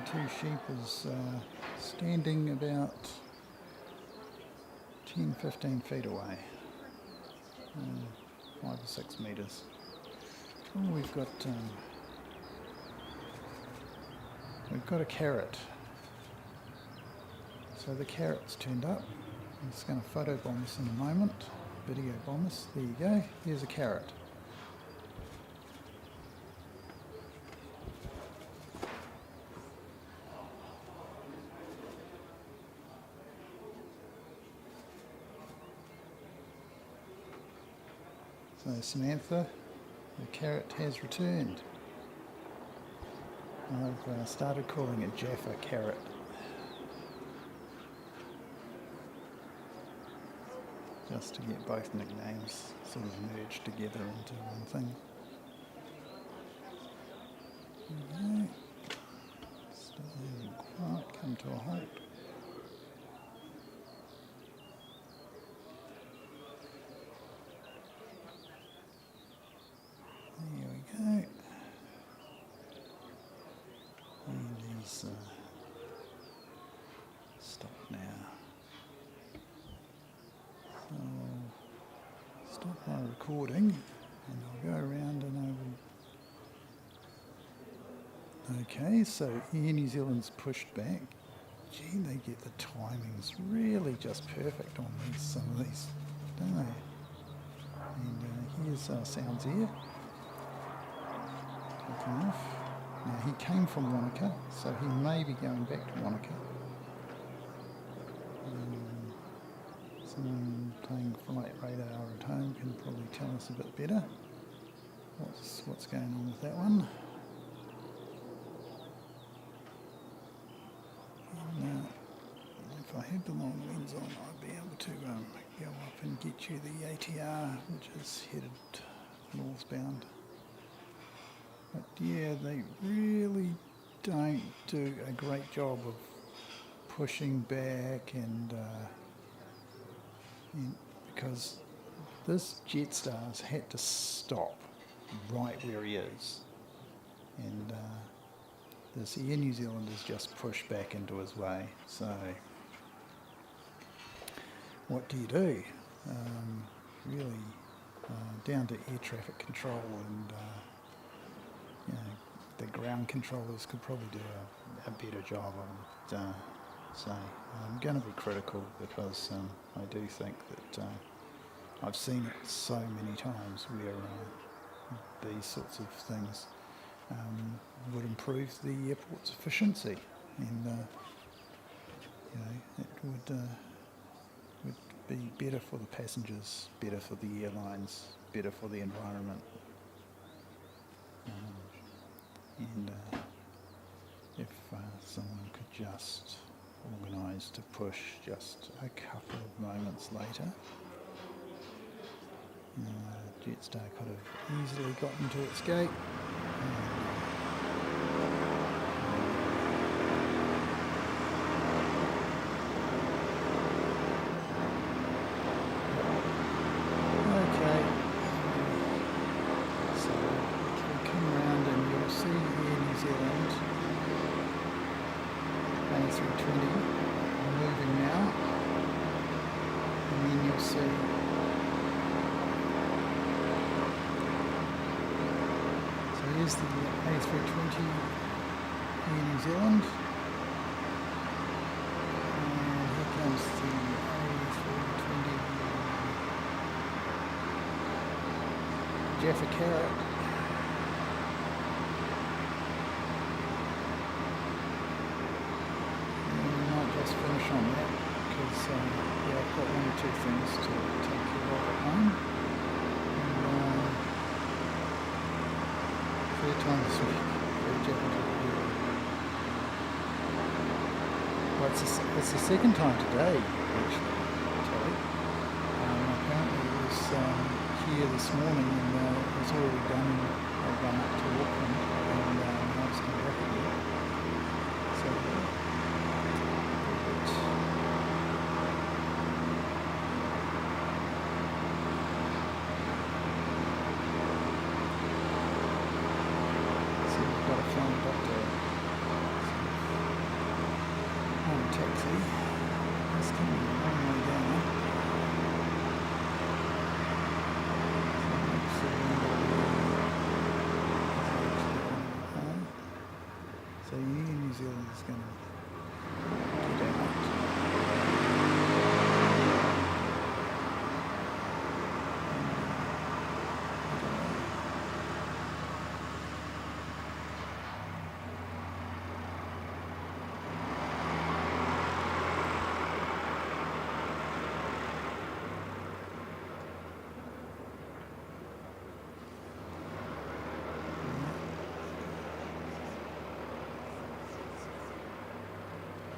Two sheep is standing about 10-15 feet away, 5 or 6 metres. Oh, we've got a carrot. So the carrot's turned up. I'm just going to photo bomb this in a moment. Video bomb this. There you go. Here's a carrot. So Samantha, the carrot has returned. I've started calling it Jaffa carrot. Just to get both nicknames sort of merged together into one thing. Okay. Still hasn't quite come to a halt. There we go. And these stop now. So I'll stop my recording and I'll go around and I will. Okay, so Air New Zealand's pushed back. Gee, they get the timings really just perfect on these, some of these, don't they? And here's Sounds Air. Taking off. Now he came from Wanaka, so he may be going back to Wanaka. Someone playing flight radar at home can probably tell us a bit better what's going on with that one. And, if I had the long lens on, I'd be able to go up and get you the ATR, which is headed northbound. But yeah, they really don't do a great job of pushing back and because this Jetstar's had to stop right where he is, and this Air New Zealand has just pushed back into his way. So what do? Really down to air traffic control, and you know, the ground controllers could probably do a better job of it. So I'm going to be critical because I do think that I've seen it so many times where these sorts of things would improve the airport's efficiency, and you know, it would be better for the passengers, better for the airlines, better for the environment. And if someone could just organise to push just a couple of moments later, Jetstar could have easily gotten to its gate. Okay, so we'll come around and you'll see Air New Zealand A320 moving now, and then you'll see here's the A320 Air New Zealand, and here comes the A320 Jaffa Carrot. And we might just finish on that because yeah, I've got one or two things to take care of at home. Third time this week, very Jaffa. Well, it's the second time today, actually, Terry. Apparently it was here this morning and it was already done. I've run up to Auckland and now it's come back again. So, got a flying doctor on a taxi. It's coming a long way down. So New Zealand is going to get out.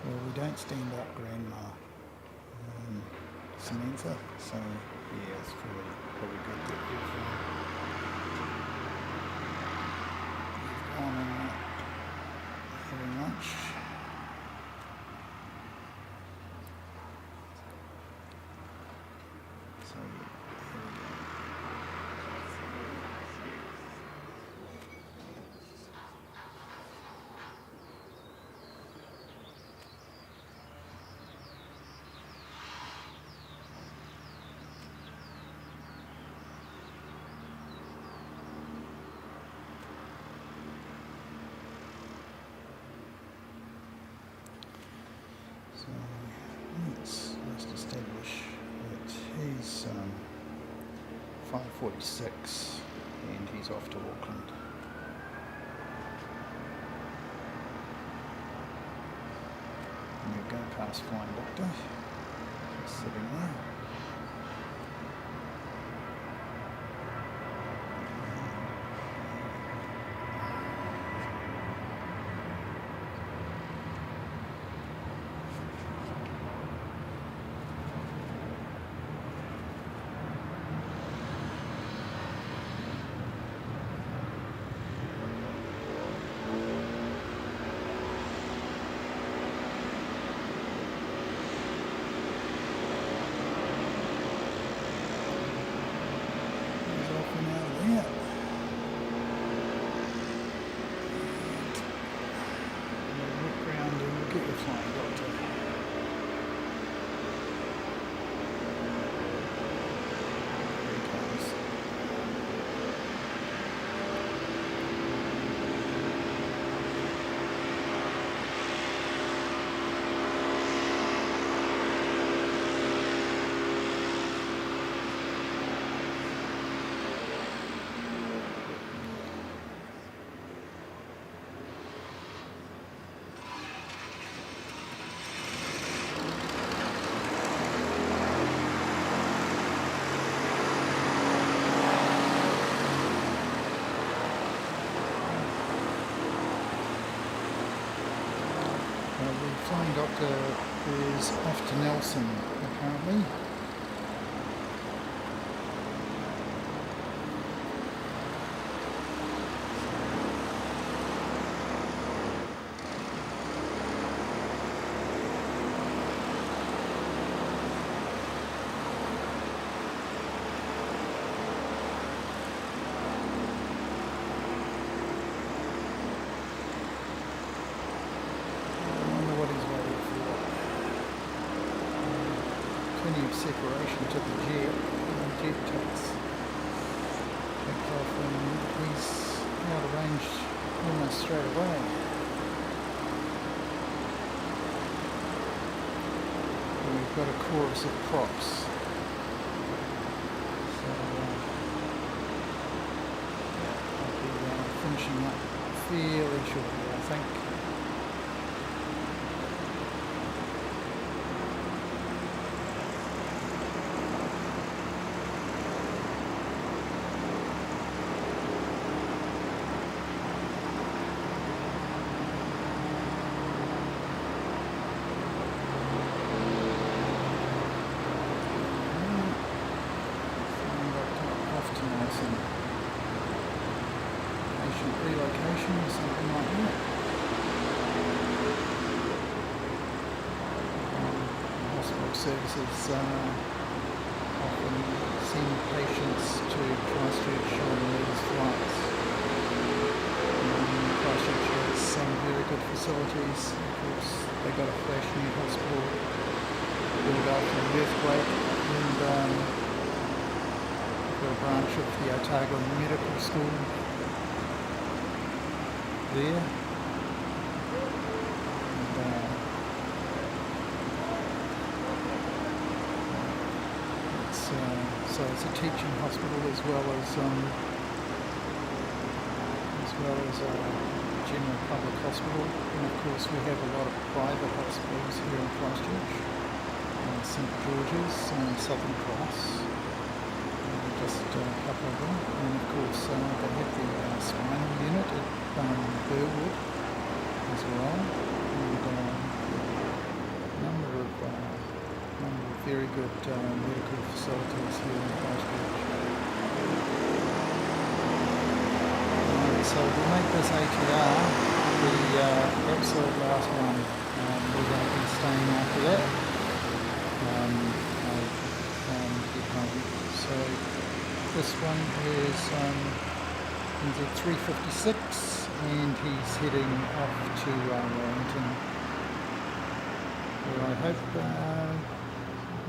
Well, we don't stand up Grandma Samantha, so yeah, it's probably good that you've gone and having lunch. So yeah, here we go. So let's just establish that he's 5:46 and he's off to Auckland. And we'll go past Flying Doctor, just sitting there. He's off and out of there. And we'll look round and we'll get the Flying Doctor. There he comes. The Flying Doctor is off to Nelson, apparently. I wonder what he's waiting for. Plenty of separation to the jet. The jet takes off and he's out of range almost straight away. And we've got a chorus of props. So I'll be finishing up fairly shortly, I think. Off to Nelson. Patient relocation or something like that. Hospital services often send patients to Christchurch on these flights. Christchurch has some very good facilities. Of course, they got a flash new hospital built after the earthquake, and got a branch of the Otago Medical School there. And, so it's a teaching hospital as well as a general public hospital. And of course we have a lot of private hospitals here in Christchurch, St George's and Southern Cross. Just a couple of them, and of course they have the spinal unit at Burwood as well, and very good medical facilities here in Christchurch. Right, so we'll make this ATR the absolute last one. We're going to be staying after that. I'll get home. So this one is he's at 356 and he's heading off to Wellington. Well, I hope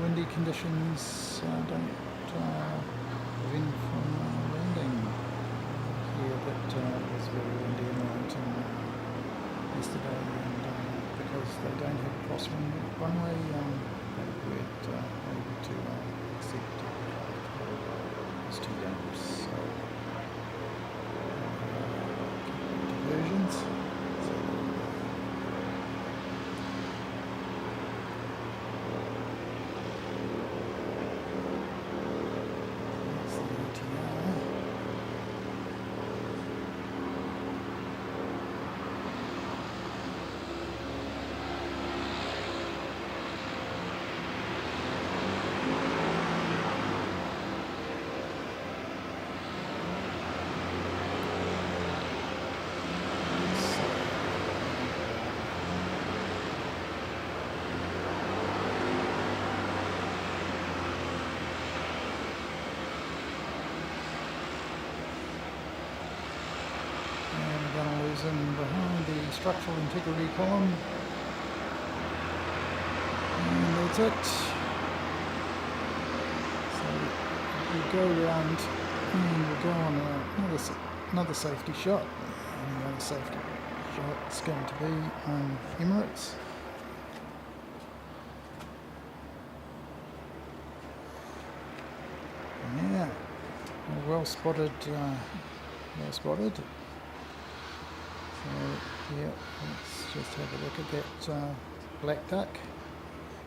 windy conditions don't prevent from landing here, but it was very windy in Wellington yesterday, and because they don't have a crosswind runway, they weren't able to accept it's too dangerous. So diversions. So, that's the ATR. And we're going to lose him behind the structural integrity column. And that's it. So we'll go around and we'll go on another safety shot. And the other safety shot is going to be on Emirates. Yeah, well spotted. Well spotted. So yeah, let's just have a look at that black duck.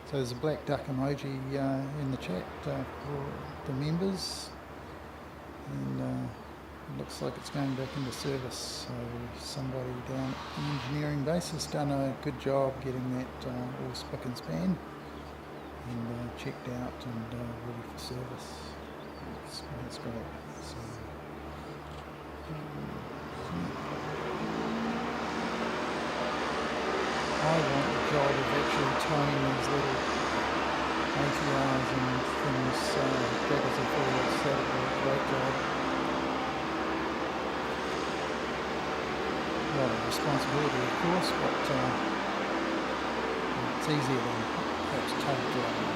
So there's a black duck emoji in the chat for the members, and it looks like it's going back into service. So somebody down at the engineering base has done a good job getting that all spick and span and checked out and ready for service. That's great. So, I want the job of actually towing these little ATRs and things backwards and forwards. That would be a great job. A lot of responsibility, of course, but it's easier than perhaps towed driving.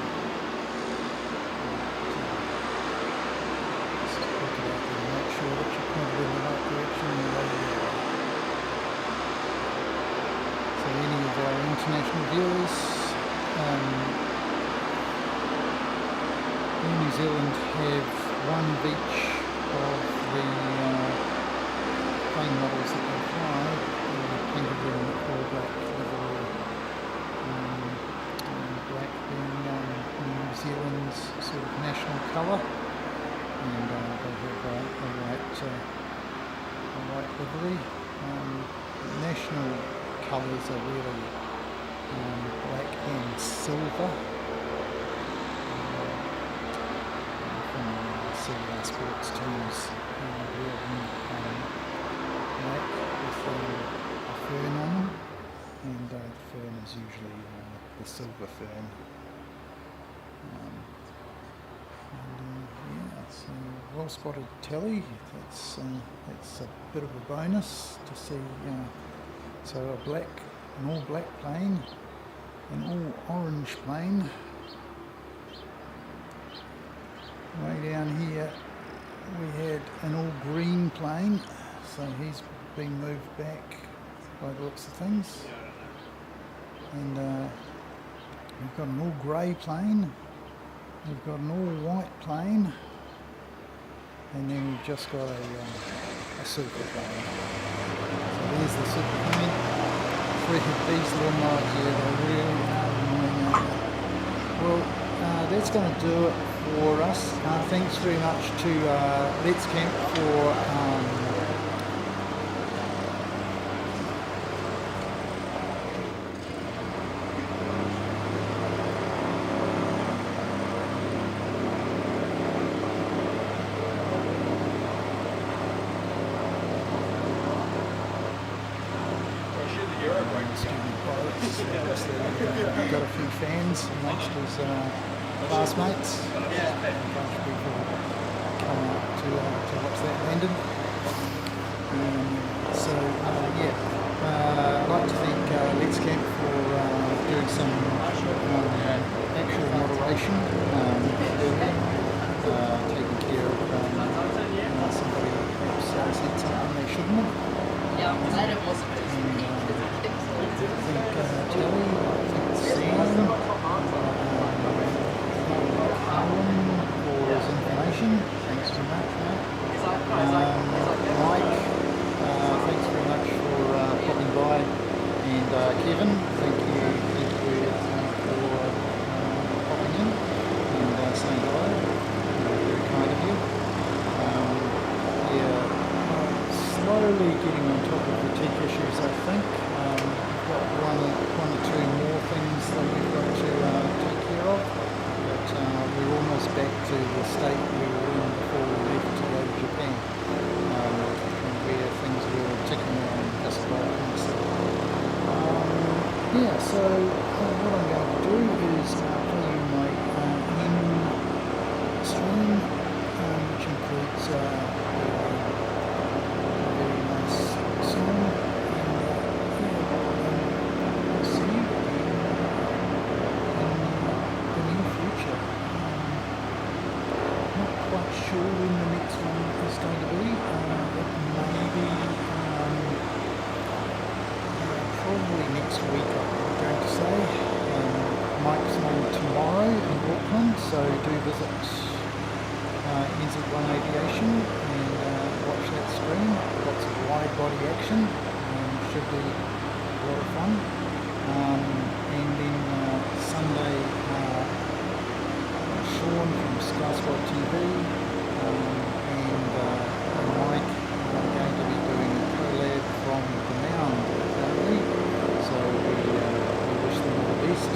Just look it up and make sure that you're pointed in the right direction and the way you are. So any of our international viewers in New Zealand have one of each of the plane models that they fly, Canterbury and all black livery, black being New Zealand's sort of national colour, and they have a white livery. National colours are really black and silver. From CR sports teams, wearing black with a fern on them, and the fern is usually the silver fern. Yeah, so well spotted telly. That's a bit of a bonus to see. So an all black plane, an all orange plane. Way down here we had an all green plane, so he's been moved back by the looks of things. And we've got an all grey plane, we've got an all white plane, and then we've just got a super plane. So there's the super plane. These lawnmowers here, they really are annoying, aren't they? Well, that's going to do it for us. Thanks very much to Let's Camp for student pilots. Obviously, got a few fans amongst his classmates. A bunch of people come out to watch that landing. I'd like to thank Let's Camp for doing some actual moderation, taking care of somebody who perhaps said something they shouldn't have. Yeah, that it wasn't. I think Telly, I think Sam, Carlin for his information. Thanks very much, mate. Mike, thanks very much for popping by. And Kevin, thank you for popping in and saying hello. Very kind of you. Slowly getting on top of the tech issues, I think. We've got one or two more things that we've got to take care of, but we're almost back to the state we were in before we left to go to Japan, where things were ticking along just like this. So what I'm going to do is play you my stream, which includes a very nice song, and we'll see you in the near future. Not quite sure when the next one is going to be. It may be probably next week, I'm going to say. Mike's on tomorrow in Auckland, so do visit NZ1 Aviation and watch that stream. Lots of wide body action, should be a lot of fun. And then Sunday, Sean from Skyspot TV and Mike are going to be doing a collab from the Mound apparently. So we wish them all the best.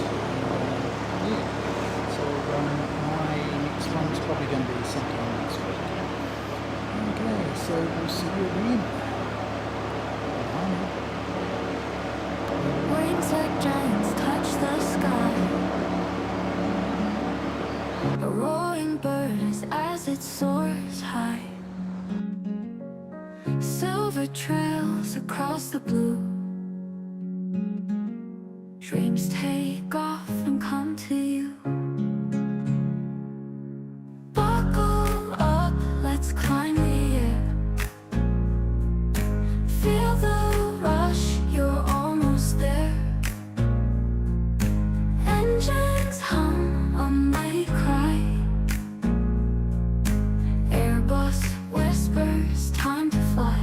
So my next one's probably going to be sometime next week. Okay, so we'll see you again. Bye. Wings like giants touch the sky. A roaring bird as it soars high. Silver trails across the blue. Dreams take off and come to you. Buckle up, let's climb the air. Feel the rush, you're almost there. Engines hum, a mighty cry. Airbus whispers, time to fly.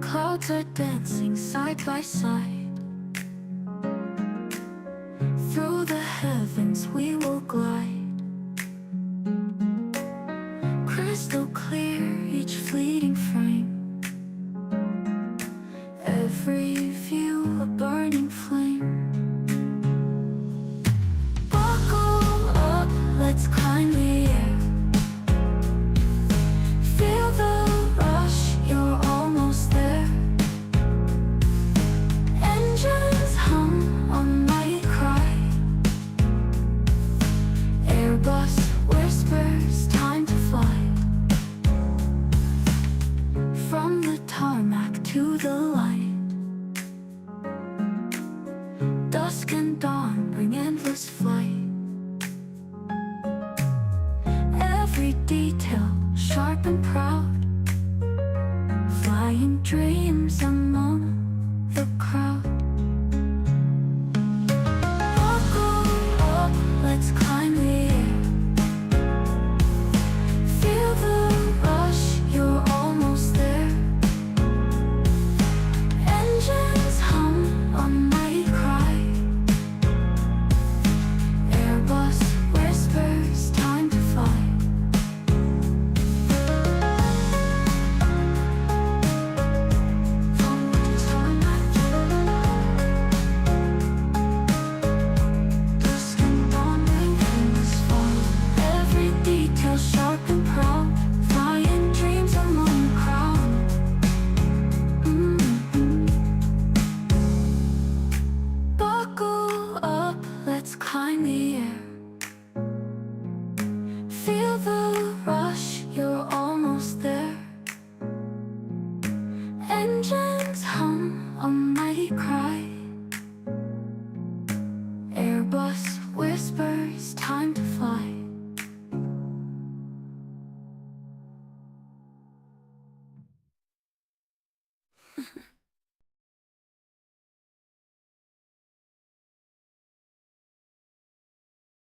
Clouds are dancing side by side. Through the heavens we will glide. Crystal clear each fleeting frame. Every